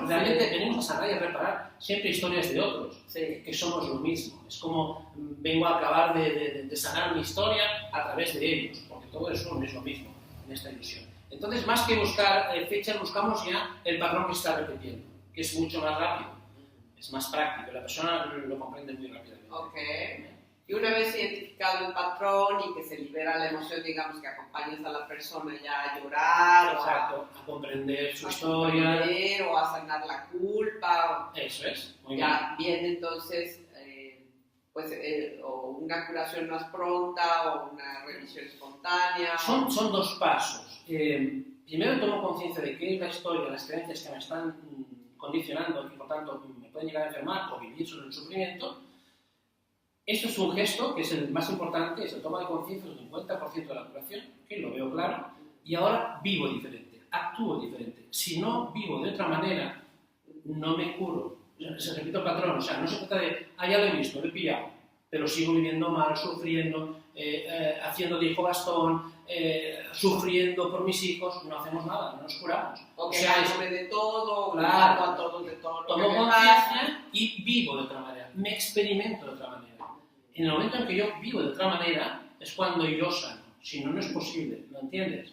realmente venimos a sanar y a reparar siempre historias de otros, que somos lo mismo. Es como vengo a acabar de sanar mi historia a través de ellos, porque todo eso es lo mismo en esta ilusión. Entonces, más que buscar fechas, buscamos ya el patrón que se está repitiendo, que es mucho más rápido, es más práctico, la persona lo comprende muy rápidamente. Okay. Y una vez identificado el patrón y que se libera la emoción, digamos que acompañas a la persona ya a llorar, exacto, a comprender su historia, o a sanar la culpa. Eso es, muy ya viene entonces o una curación más pronta o una revisión espontánea. Son dos pasos. Primero tomo conciencia de qué es la historia, las creencias que me están condicionando y por tanto me pueden llegar a enfermar o vivir sobre el sufrimiento. Eso es un gesto que es el más importante, es el toma de conciencia del 50% de la curación, que lo veo claro, y ahora vivo diferente, actúo diferente. Si no vivo de otra manera, no me curo. Se repite el patrón, o sea, no se trata de, ya lo he visto, lo he pillado, pero sigo viviendo mal, sufriendo, haciendo de hijo bastón, sufriendo por mis hijos, no hacemos nada, no nos curamos. O sea, de todo, claro, a todos de todo. Tomo conciencia y vivo de otra manera, me experimento de otra manera. En el momento en que yo vivo de otra manera, es cuando yo sano. Si no, no es posible, ¿lo entiendes?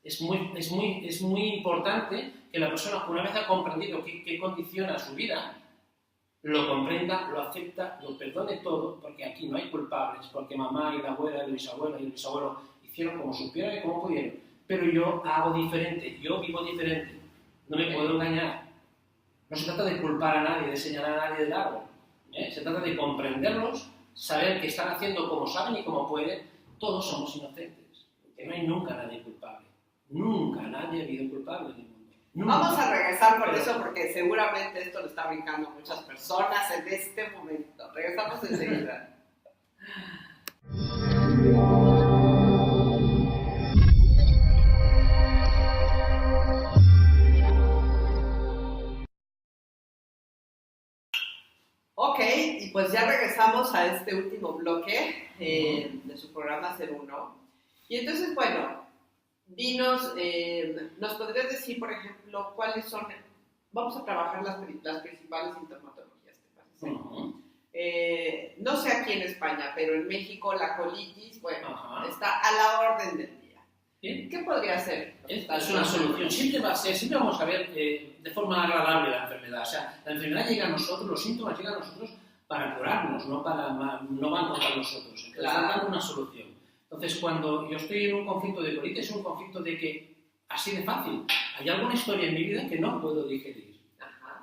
Es muy importante que la persona, una vez ha comprendido qué condiciona su vida, lo comprenda, lo acepta, lo perdone todo, porque aquí no hay culpables, porque mamá y la abuela y la bisabuela y el bisabuelo hicieron como supieron y como pudieron. Pero yo hago diferente, yo vivo diferente, no me puedo engañar. No se trata de culpar a nadie, de señalar a nadie del árbol. Se trata de comprenderlos, saber que están haciendo como saben y como pueden. Todos somos inocentes, que no hay nunca nadie culpable. Nunca nadie ha habido culpable en el mundo. Nunca. Vamos a regresar con eso porque seguramente esto lo está brincando muchas personas en este momento. Regresamos enseguida. Ok, y pues ya regresamos a este último bloque de su programa 01. Y entonces, bueno, dinos, ¿nos podrías decir, por ejemplo, cuáles son, vamos a trabajar las principales sintomatologías, ¿te parece? No sé aquí en España, pero en México la colitis, bueno, está a la orden del día. ¿Bien? ¿Qué podría ser? Es una solución. Siempre vamos a ver de forma agradable la enfermedad. O sea, la enfermedad llega a nosotros, los síntomas llegan a nosotros para curarnos, no van contra nosotros. Entonces, están dando una solución. Entonces, cuando yo estoy en un conflicto de colitis, es un conflicto de que, así de fácil, hay alguna historia en mi vida que no puedo digerir.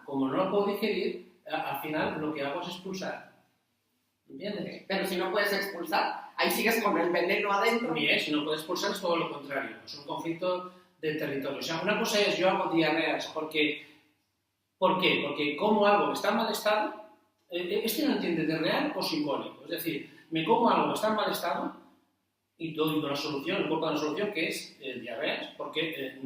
Como no la puedo digerir, al final lo que hago es expulsar. ¿Entiendes? Pero si no puedes expulsar, ahí sigues con el veneno adentro. Bien, si no puedes expulsar es todo lo contrario. Es un conflicto de territorio. O sea, una cosa es yo hago diarreas ¿por qué? Porque como algo que está en mal estado, no entiende de real o simbólico. Es decir, me como algo que está en mal estado y doy una solución, un poco de una solución que es diarreas, porque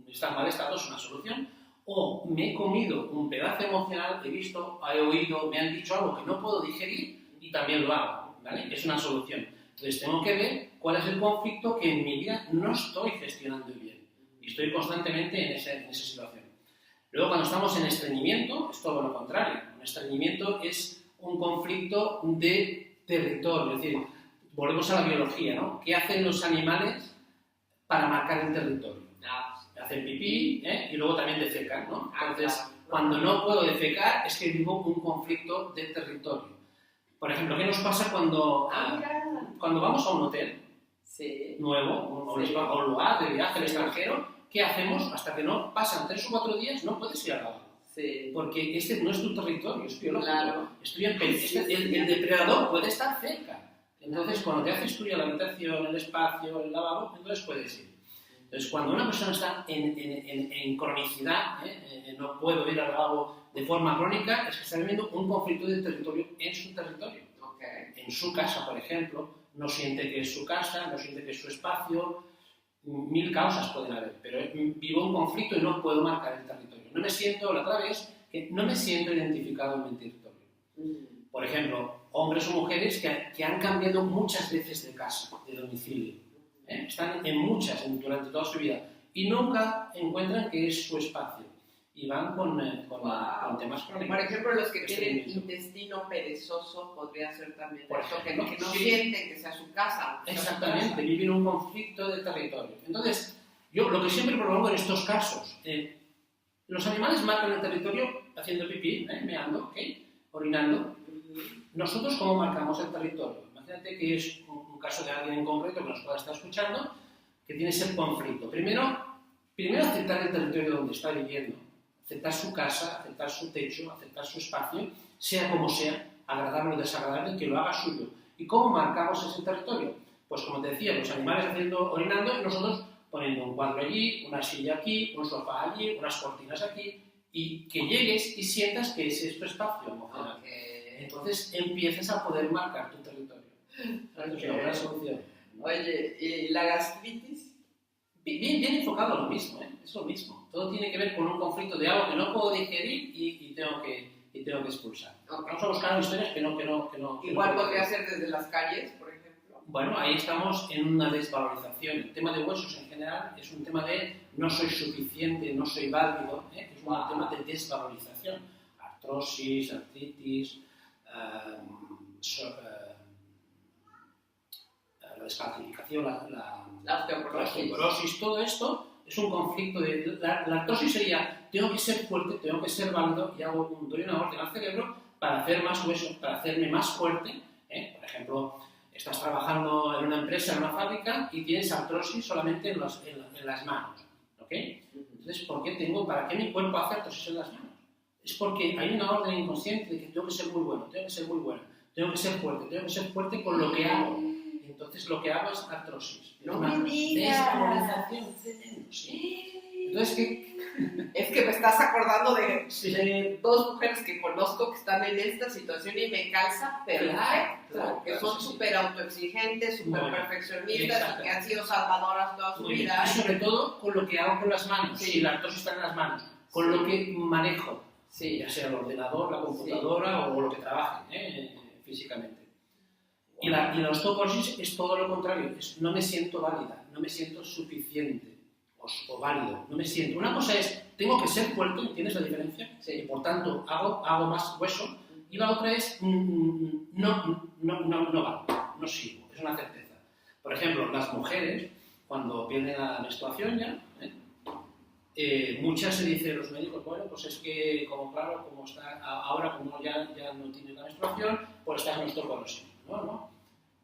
está en mal estado, es una solución. O me he comido un pedazo emocional, he visto, he oído, me han dicho algo que no puedo digerir y también lo hago, ¿vale? Es una solución. Entonces tengo que ver cuál es el conflicto que en mi vida no estoy gestionando bien y estoy constantemente en esa situación. Luego, cuando estamos en estreñimiento, es todo lo contrario. Un estreñimiento es un conflicto de territorio, es decir, volvemos a la biología, ¿no? ¿Qué hacen los animales para marcar el territorio? hacen pipí, y luego también defecan, ¿no? Entonces, claro. cuando no puedo defecar es que vivo un conflicto de territorio. Por ejemplo, ¿qué nos pasa cuando vamos a un hotel nuevo, o un lugar de viaje al extranjero? ¿Qué hacemos? Hasta que no pasan 3 o 4 días no puedes ir al lavabo. Porque este no es tu territorio, es biológico. Claro. Estoy en el depredador puede estar cerca. Entonces, cuando te haces tuya la habitación, el espacio, el lavabo, entonces puedes ir. Entonces, cuando una persona está en cronicidad, no puedo ir al lavabo de forma crónica, es que está viviendo un conflicto de territorio en su territorio. En su casa, por ejemplo, no siente que es su casa, no siente que es su espacio, 1000 causas pueden haber, pero vivo un conflicto y no puedo marcar el territorio. No me siento, la clave es que no me siento identificado en mi territorio. Por ejemplo, hombres o mujeres que han cambiado muchas veces de casa, de domicilio. Están en muchas durante toda su vida y nunca encuentran que es su espacio y van con temas crónicos. Por ejemplo, los que tienen intestino perezoso podría ser también esto, que no sienten que sea su casa. Exactamente, viven un conflicto de territorio. Entonces, yo lo que siempre propongo en estos casos, los animales marcan el territorio haciendo pipí, meando, orinando. Nosotros, ¿cómo marcamos el territorio? Imagínate que es un caso de alguien en concreto que nos pueda estar escuchando, que tiene ese conflicto. Primero aceptar el territorio donde está viviendo, aceptar su casa, aceptar su techo, aceptar su espacio, sea como sea, agradable o desagradable, que lo haga suyo. ¿Y cómo marcamos ese territorio? Pues como te decía, los animales orinando y nosotros poniendo un cuadro allí, una silla aquí, un sofá allí, unas cortinas aquí, y que llegues y sientas que ese es tu espacio emocional. Entonces empiezas a poder marcar tu territorio. Es una buena solución. Oye, ¿y la gastritis? Bien enfocado a lo mismo, es lo mismo. Todo tiene que ver con un conflicto de algo que no puedo digerir y tengo que expulsar. Vamos a buscar historias que no. Igual podría ser desde las calles, por ejemplo. Bueno, ahí estamos en una desvalorización. El tema de huesos en general es un tema de no soy suficiente, no soy válido, es un tema de desvalorización. Artrosis, artritis, la descalcificación, la osteoporosis, todo esto es un conflicto de... La artrosis sería, tengo que ser fuerte, tengo que ser válido y doy una orden al cerebro para hacer más huesos, para hacerme más fuerte. Por ejemplo, estás trabajando en una empresa, en una fábrica y tienes artrosis solamente en las manos. Entonces, ¿para qué mi cuerpo hace artrosis en las manos? Es porque hay una orden inconsciente de que tengo que ser muy bueno, tengo que ser muy buena, tengo que ser fuerte con lo que hago. Entonces lo que hago es artrosis. No me digas. Desvalorización. Sí. Entonces, ¿qué? Es que me estás acordando de 2 mujeres que conozco que están en esta situación y me calza perfecto, que son súper autoexigentes, súper perfeccionistas y que han sido salvadoras toda su vida. Y sobre todo con lo que hago con las manos, si la artrosis está en las manos, con lo que manejo, ya sea el ordenador, la computadora o lo que trabaje físicamente. Y la osteoporosis es todo lo contrario, no me siento válida, no me siento suficiente o válido, no me siento. Una cosa es, tengo que ser fuerte, ¿entiendes la diferencia? Y por tanto hago más hueso, y la otra es, no valgo, no sirvo, es una certeza. Por ejemplo, las mujeres, cuando pierden la menstruación ya, muchas se dicen los médicos, bueno, pues es que como está ahora, como ya no tiene la menstruación, pues está en osteoporosis. No.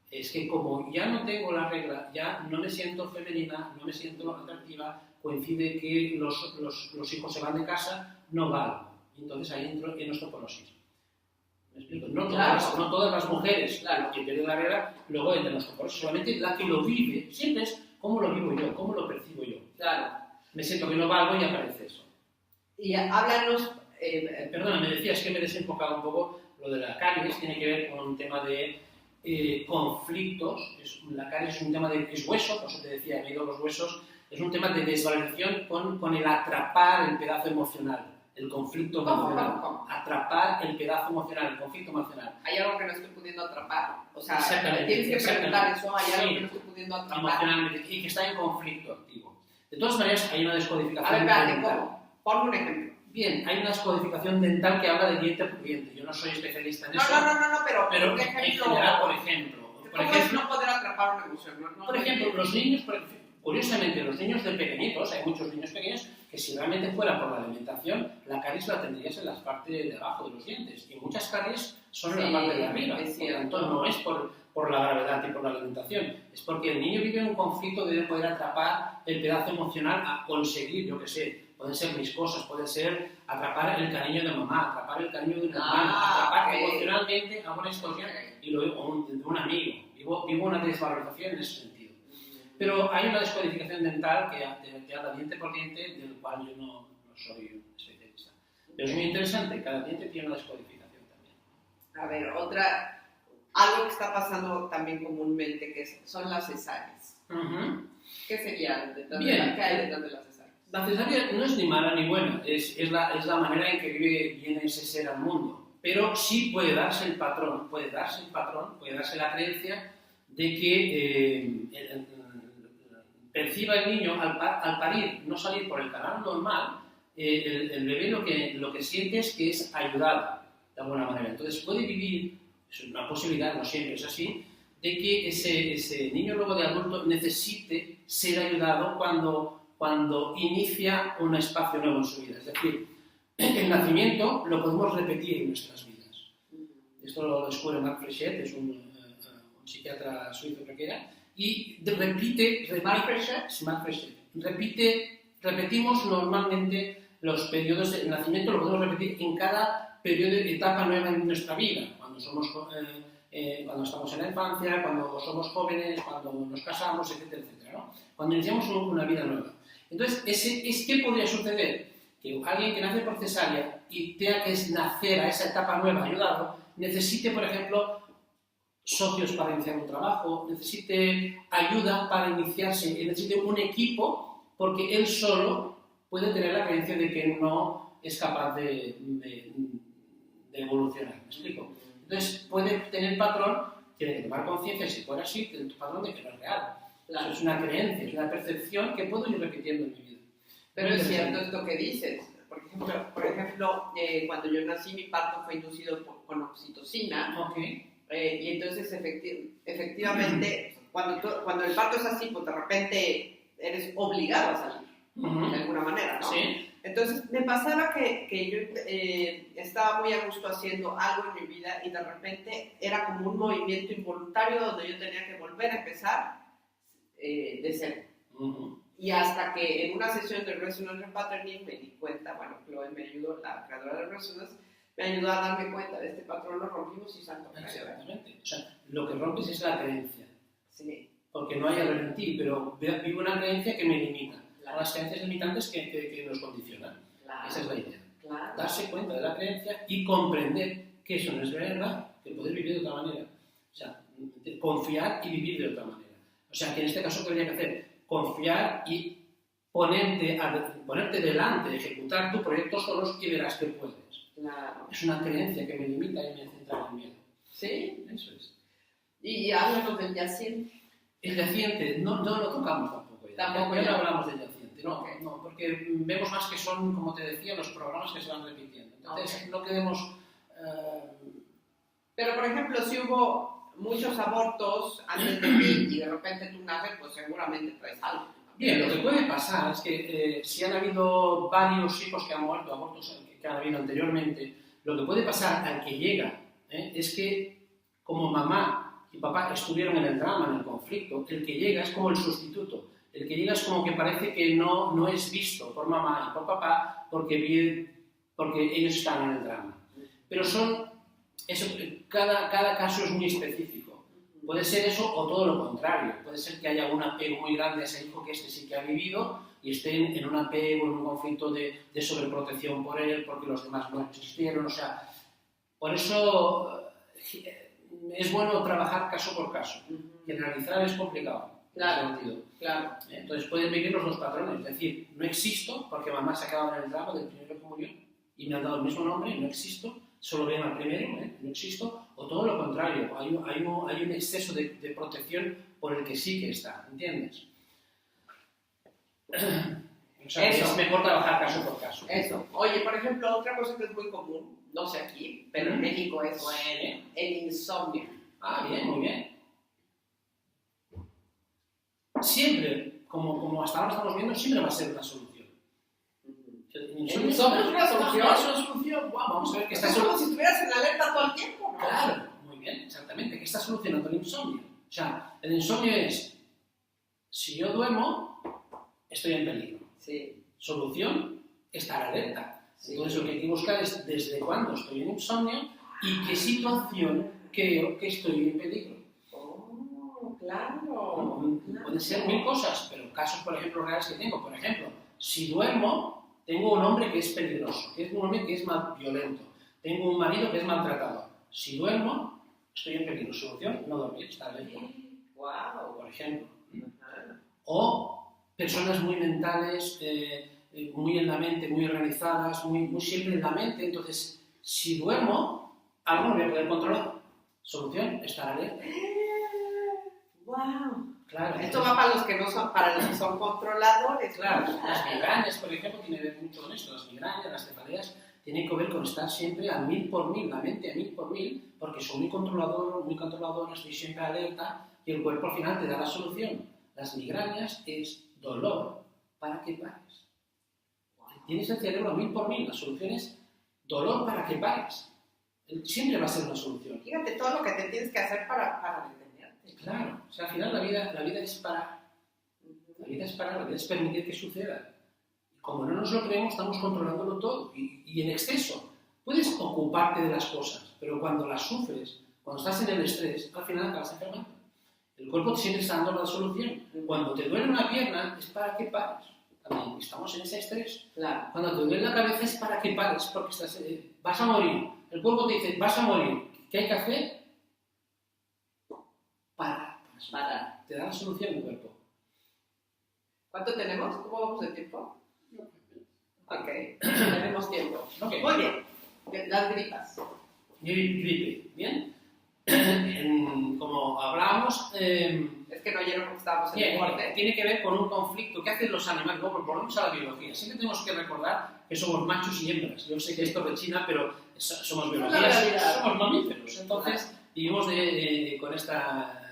Es que como ya no tengo la regla, ya no me siento femenina, no me siento atractiva, coincide que los hijos se van de casa, no valgo. Entonces ahí entro en osteoporosis. ¿Me explico? No todas las mujeres que pierden la regla luego entran en osteoporosis, solamente la que lo vive, siempre es cómo lo vivo yo, cómo lo percibo yo. Me siento que no valgo y aparece eso. Y háblanos... Perdona, me decías que me he desenfocado un poco. Lo de la caries tiene que ver con un tema de conflictos. La caries es un tema es hueso, por eso te decía, he leído los huesos, es un tema de desvalorización con el atrapar el pedazo emocional, el conflicto emocional. ¿Cómo? Atrapar el pedazo emocional, el conflicto emocional. ¿Hay algo que no estoy pudiendo atrapar? O sea, tienes que preguntar eso, ¿hay algo que no estoy pudiendo atrapar? Emocionalmente, y que está en conflicto activo. De todas maneras, hay una descodificación. A ver, espérate, ¿cómo? Ponme un ejemplo. Bien, hay una descodificación dental que habla de diente por diente. Yo no soy especialista en eso. No, pero en general, por ejemplo. ¿Cómo es no poder atrapar una emoción? Por ejemplo, los niños, curiosamente, los niños de pequeñitos, hay muchos niños pequeños que si realmente fuera por la alimentación, la caries la tendrías en las partes de abajo de los dientes. Y muchas caries son en la parte de arriba. Por lo tanto, no es por la gravedad y por la alimentación. Es porque el niño vive en un conflicto de poder atrapar el pedazo emocional a conseguir, yo qué sé, pueden ser mis cosas, puede ser atrapar el cariño de mamá, atrapar el cariño de un hermano, atrapar emocionalmente a una historia y luego de un amigo. Vivo una desvalorización en ese sentido. Pero hay una descodificación dental que habla diente por diente, del cual yo no soy un especialista. Pero es muy interesante, cada diente tiene una descodificación también. A ver, algo que está pasando también comúnmente, que son las cesáreas. ¿Qué sería detrás de las cesáreas? La cesárea no es ni mala ni buena, es la manera en que viene ese ser al mundo. Pero sí puede darse el patrón, puede darse la creencia de que perciba el niño al parir, no salir por el canal normal, el bebé lo que siente es que es ayudado de alguna manera. Entonces puede vivir, es una posibilidad, no siempre es así, de que ese niño luego de adulto necesite ser ayudado cuando inicia un espacio nuevo en su vida. Es decir, el nacimiento lo podemos repetir en nuestras vidas. Esto lo descubre Marc Fréchet, es un psiquiatra suizo creo que era, y repetimos normalmente los periodos de nacimiento, lo podemos repetir en cada etapa nueva en nuestra vida, cuando estamos en la infancia, cuando somos jóvenes, cuando nos casamos, etcétera, etcétera, ¿no? Cuando iniciamos una vida nueva. Entonces, ¿qué podría suceder? Que alguien que nace por cesárea y tenga que nacer a esa etapa nueva ayudado, necesite, por ejemplo, socios para iniciar un trabajo, necesite ayuda para iniciarse, necesite un equipo, porque él solo puede tener la creencia de que no es capaz de evolucionar. ¿Me explico? Entonces puede tener patrón, tiene que tomar conciencia, si fuera así, de tu patrón de que no es real. Claro. Eso es una creencia, es una percepción que puedo ir repitiendo en mi vida. Pero es cierto esto que dices. Por ejemplo, cuando yo nací, mi parto fue inducido con oxitocina. Okay. Y entonces, efectivamente, cuando el parto es así, pues de repente eres obligado a salir, de alguna manera, ¿no? Sí. Entonces, me pasaba que yo estaba muy a gusto haciendo algo en mi vida y de repente era como un movimiento involuntario donde yo tenía que volver a empezar de cero. Y hasta que en una sesión de Resonance Patterning me di cuenta, bueno, Chloe me ayudó, la creadora de Resonance, me ayudó a darme cuenta de este patrón, lo rompimos y santo. Exactamente. O sea, lo que rompes es la creencia. Sí. Porque no hay error en ti, pero vivo una creencia que me limita. Claro. Las creencias limitantes que nos condicionan. Claro. Esa es la idea. Claro. Darse cuenta de la creencia y comprender que eso no es verdad, que puedes vivir de otra manera. O sea, confiar y vivir de otra manera. O sea, que en este caso, ¿qué habría que hacer? Confiar y ponerte delante, ejecutar tu proyecto solos y verás que puedes. Claro. Es una creencia que me limita y me centra en el miedo. Sí, eso es. Y háblanos del yaciente. El yaciente, no lo tocamos tampoco. Tampoco ya no hablamos del yaciente, no, okay. No, porque vemos más que son, como te decía, los programas que se van repitiendo. Entonces, no queremos... Pero, por ejemplo, si hubo muchos abortos antes de ti y de repente tú naces, pues seguramente traes algo. Bien, lo que puede pasar es que si han habido varios hijos que han muerto, abortos que han habido anteriormente, lo que puede pasar al que llega es que como mamá y papá estuvieron en el drama, en el conflicto, el que llega es como el sustituto. El que llega es como que parece que no es visto por mamá y por papá porque ellos están en el drama. Pero cada caso es muy específico. Puede ser eso o todo lo contrario. Puede ser que haya un apego muy grande a ese hijo que sí que ha vivido y estén en un apego, en un conflicto de sobreprotección por él, porque los demás no existieron. O sea, por eso es bueno trabajar caso por caso. Generalizar es complicado. Claro, claro. Entonces pueden vivir los dos patrones. Es decir, no existo porque mamá se acaba en el drama del primero que murió y me han dado el mismo nombre, no existo. Solo ven al primero, no existo, o todo lo contrario, hay un exceso de protección por el que sí que está, ¿entiendes? O sea, es mejor trabajar caso por caso. Eso. Oye, por ejemplo, otra cosa que es muy común, no sé aquí, pero en México es el insomnio. Ah, bien, muy bien. Siempre como hasta ahora estamos viendo, siempre va a ser una solución. El insomnio es una solución. Es una solución. Wow, vamos a ver que está Es como si estuvieras en alerta todo el tiempo, ¿no? Claro, muy bien, exactamente. ¿Qué está solucionando el insomnio? O sea, el insomnio es, si yo duermo, estoy en peligro. Sí. Solución, estar alerta. Sí. Entonces lo que hay que buscar es desde cuándo estoy en insomnio y qué situación creo que estoy en peligro. Oh, claro. Pueden ser mil cosas, pero casos, por ejemplo, reales que tengo. Por ejemplo, si duermo, tengo un hombre que es peligroso, que es un hombre que es violento. Tengo un marido que es maltratador. Si duermo, estoy en peligro. Solución, no dormir, estar alerta. Wow. Por ejemplo. O personas muy mentales, muy en la mente, muy organizadas, muy siempre en la mente. Entonces, si duermo, algo no voy a poder controlar. Solución, estar alerta. Wow. Claro. Esto va para los que no son, para los que son controladores. Claro, las migrañas, por ejemplo, tienen que ver mucho con esto. Las migrañas, las cefaleas, tienen que ver con estar siempre a 1000 por 1000, la mente a 1000 por 1000, porque soy muy controladora, estoy siempre alerta y el cuerpo al final te da la solución. Las migrañas es dolor para que pares. Tienes el cerebro a 1000 por 1000, la solución es dolor para que pares. Siempre va a ser una solución. Fíjate todo lo que te tienes que hacer para detenerte. Claro, o sea, al final la vida es parar. La vida es parar, la vida es permitir que suceda. Y como no nos lo creemos, estamos controlándolo todo. Y en exceso. Puedes ocuparte de las cosas, pero cuando las sufres, cuando estás en el estrés, al final acabas enfermando. El cuerpo siempre está dando la solución. Cuando te duele una pierna, es para que pares. También estamos en ese estrés. Claro. Cuando te duele la cabeza, es para que pares, porque vas a morir. El cuerpo te dice, vas a morir. ¿Qué hay que hacer? Parar. Te da la solución el cuerpo. ¿Cuánto tenemos? ¿Cómo vamos de tiempo? Ok, tenemos tiempo. Okay. Muy bien, las gripas. Gripe, ¿bien? Como hablábamos, Es que no oyeron porque estábamos en el corte. tiene que ver con un conflicto que hacen los animales. Luego volvemos a la biología. Siempre tenemos que recordar que somos machos y hembras. Yo sé que esto rechina, pero somos biologías, somos mamíferos. Entonces, vivimos con esta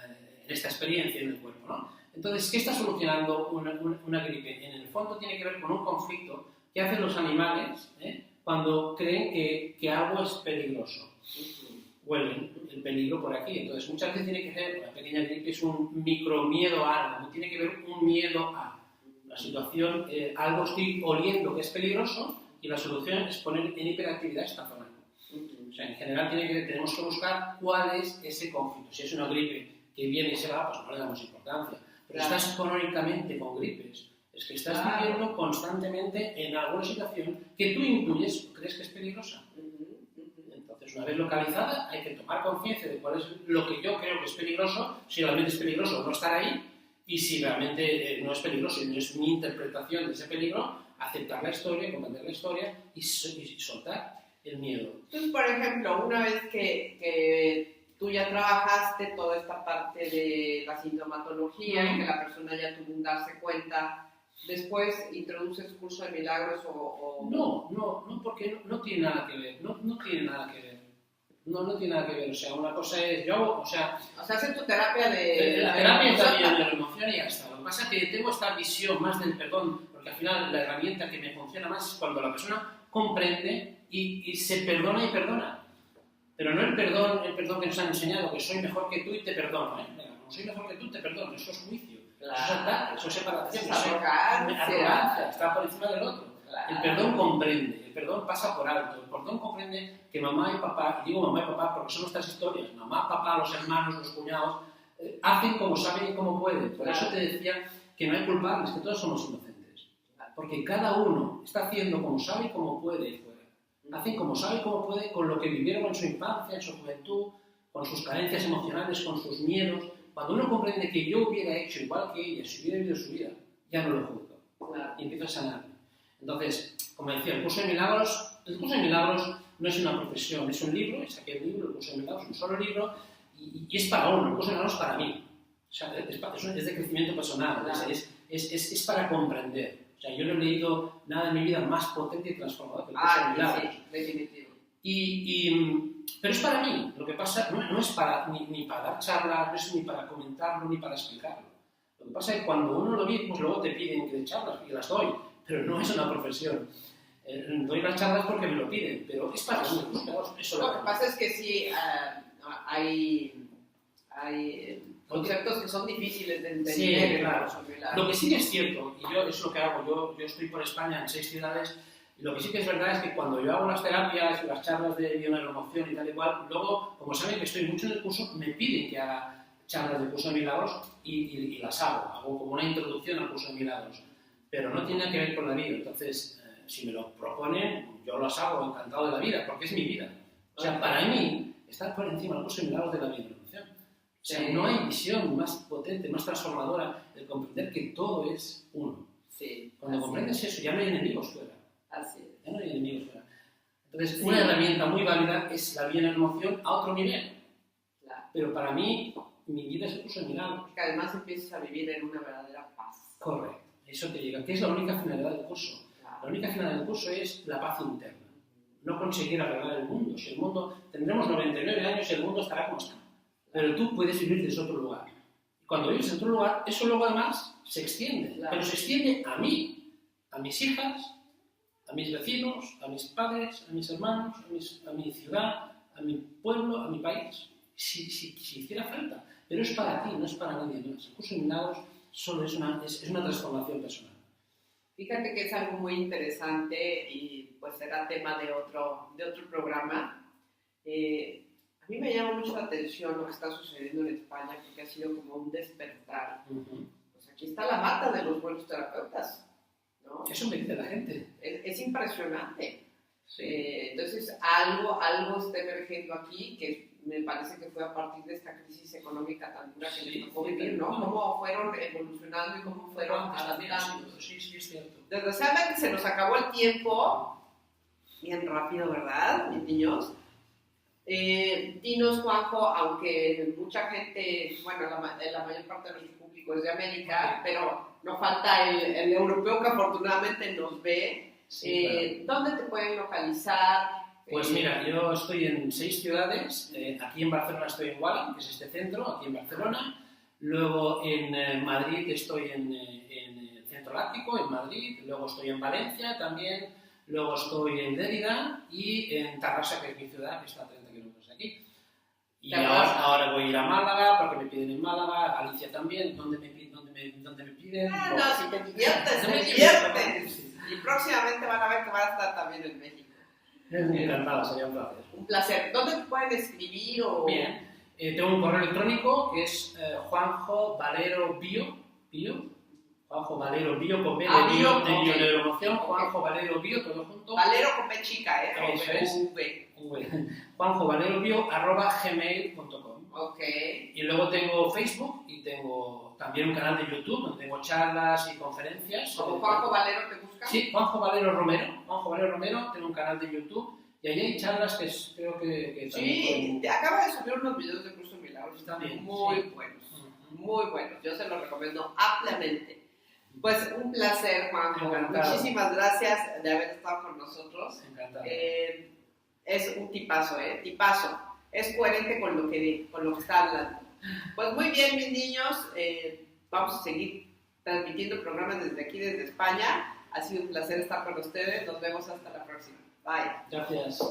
experiencia en el cuerpo, ¿no? Entonces, ¿qué está solucionando una gripe? En el fondo tiene que ver con un conflicto que hacen los animales cuando creen que algo es peligroso. Huelen el peligro por aquí. Entonces, muchas veces tiene que ver, una pequeña gripe es un micromiedo a algo, tiene que ver un miedo a la situación, algo estoy oliendo que es peligroso y la solución es poner en hiperactividad esta zona. O sea, en general tenemos que buscar cuál es ese conflicto. Si es una gripe que viene y se va, pues no le damos importancia. Pero si estás crónicamente con gripes, es que estás viviendo constantemente en alguna situación que tú intuyes, crees que es peligrosa. Entonces, una vez localizada, hay que tomar conciencia de cuál es lo que yo creo que es peligroso, si realmente es peligroso no estar ahí, y si realmente no es peligroso y no es mi interpretación de ese peligro, aceptar la historia, comprender la historia y soltar el miedo. Entonces, por ejemplo, una vez que tú ya trabajaste toda esta parte de la sintomatología y que la persona ya tuvo un darse cuenta, después introduces curso de milagros o... No, porque no tiene nada que ver, no tiene nada que ver. No tiene nada que ver, o sea, una cosa es yo, o sea... haces tu terapia de... La terapia es también de la emoción y ya está. Lo que pasa es que tengo esta visión más del perdón, porque al final la herramienta que me funciona más es cuando la persona comprende y se perdona y perdona. Pero no el perdón que nos han enseñado, que soy mejor que tú y te perdono. No soy mejor que tú, te perdono, eso es juicio. Claro. Eso es ataque, eso es separación, eso es arrogancia, está por encima del otro. Claro. El perdón comprende, el perdón pasa por alto, el perdón comprende que mamá y papá, y digo mamá y papá porque son nuestras historias, mamá, papá, los hermanos, los cuñados, hacen como saben y como pueden. Por eso te decía que no hay culpables, que todos somos inocentes. Porque cada uno está haciendo como sabe y como puede fuera. Hacen como sabe y como puede con lo que vivieron en su infancia, en su juventud, con sus carencias emocionales, con sus miedos. Cuando uno comprende que yo hubiera hecho igual que ella, si hubiera vivido su vida, ya no lo juzgo. Y empiezo a sanarme. Entonces, como decía, el curso de milagros no es una profesión, es un libro, saqué el libro, el curso de milagros es un solo libro, y es para uno, el curso de milagros es para mí. O sea, es de crecimiento personal, es para comprender. O sea, yo no he leído nada en mi vida más potente y transformador que el curso de milagros. Sí, definitivo. Pero es para mí. Lo que pasa no es para, ni para dar charlas, no es ni para comentarlo, ni para explicarlo. Lo Lo que pasa es que cuando uno lo vive, pues luego te piden que dé charlas, y las doy, pero no es una profesión. Doy las charlas porque me lo piden, pero es para mí, eso Lo que pasa es que sí, hay conceptos que son difíciles de entender. Sí, claro. Lo que sí que es cierto, y yo es lo que hago, yo estoy por España en 6 ciudades, y lo que sí que es verdad es que cuando yo hago las terapias y las charlas de bioneuromoción y tal y cual, luego, como saben que estoy mucho en el curso, me piden que haga charlas de curso de milagros y las hago como una introducción al curso de milagros, pero no tiene que ver con la vida. Entonces, si me lo proponen, yo las hago encantado de la vida, porque es mi vida. O sea, para mí, estar por encima del curso de milagros de la bioneuromoción. O sea, no hay visión más potente, más transformadora de comprender que todo es uno. Sí, cuando comprendes eso, ya no hay enemigos fuera. Así es. Ya no hay enemigos fuera. Entonces, una herramienta muy válida es la bioneuromoción a otro nivel. Claro. Pero para mí, mi vida es el curso de milagros. Que además empiezas a vivir en una verdadera paz. Correcto. Eso te llega. ¿Qué es la única finalidad del curso? Claro. La única finalidad del curso es la paz interna. No conseguir arreglar el mundo. Si el mundo, tendremos 99 años y el mundo estará como está. Pero tú puedes vivir desde otro lugar. Cuando vives en otro lugar, eso luego además se extiende. Claro. Pero se extiende a mí, a mis hijas, a mis vecinos, a mis padres, a mis hermanos, a mi ciudad, a mi pueblo, a mi país. Si hiciera falta. Pero es para ti, no es para nadie más. El curso de milagros solo es una transformación personal. Fíjate que es algo muy interesante y pues será tema de otro programa. A mí me llama mucho la atención lo que está sucediendo en España porque ha sido como un despertar. Pues aquí está la mata de los buenos terapeutas, ¿no? Eso me dice la gente. Es impresionante. Sí. Entonces algo está emergiendo aquí que me parece que fue a partir de esta crisis económica tan dura que les tocó vivir, ¿no? Cómo fueron evolucionando y cómo fueron adaptando. Sí, es cierto. Desgraciadamente se nos acabó el tiempo, bien rápido, ¿verdad, mis niños? Dinos, Juanjo, aunque mucha gente, bueno, la mayor parte de nuestro público es de América, pero nos falta el europeo que afortunadamente nos ve. Sí, claro. ¿Dónde te pueden localizar? Pues mira, yo estoy en 6 ciudades. Aquí en Barcelona estoy en Wallen, que es este centro, aquí en Barcelona. Luego en Madrid estoy en el Centro Láctico, en Madrid. Luego estoy en Valencia también. Luego estoy en Lérida y en Tarrasa, que es mi ciudad, que está a 30 kilómetros de aquí. Y ahora voy a ir a Málaga, porque me piden en Málaga, Galicia también, donde me piden. No, si te diviertes, te diviertes. Y próximamente van a ver que va a estar también en México. Encantado, sería un placer. Un placer. ¿Dónde te pueden escribir? Bien, tengo un correo electrónico que es Juanjo Valero Bio, Juanjo Valero Bio, con B de Bio, de bioneuromoción, Juanjo Valero Bio, todo junto. Valero con B chica, Eso es. V. Juanjo Valero Bio, @gmail.com. Ok. Y luego tengo Facebook y tengo también un canal de YouTube donde tengo charlas y conferencias. ¿Como Juanjo Valero te busca? Sí, Juanjo Valero Romero, tengo un canal de YouTube y ahí hay charlas que creo que sí, te acaba de subir unos videos de Curso de Milagros, están muy buenos, muy buenos, yo se los recomiendo ampliamente. Pues un placer, Juanjo, muchísimas gracias de haber estado con nosotros. Encantado. Es un tipazo, tipazo. Es coherente con lo que está hablando. Pues muy bien, mis niños, vamos a seguir transmitiendo programas desde aquí, desde España. Ha sido un placer estar con ustedes. Nos vemos hasta la próxima. Bye. Gracias.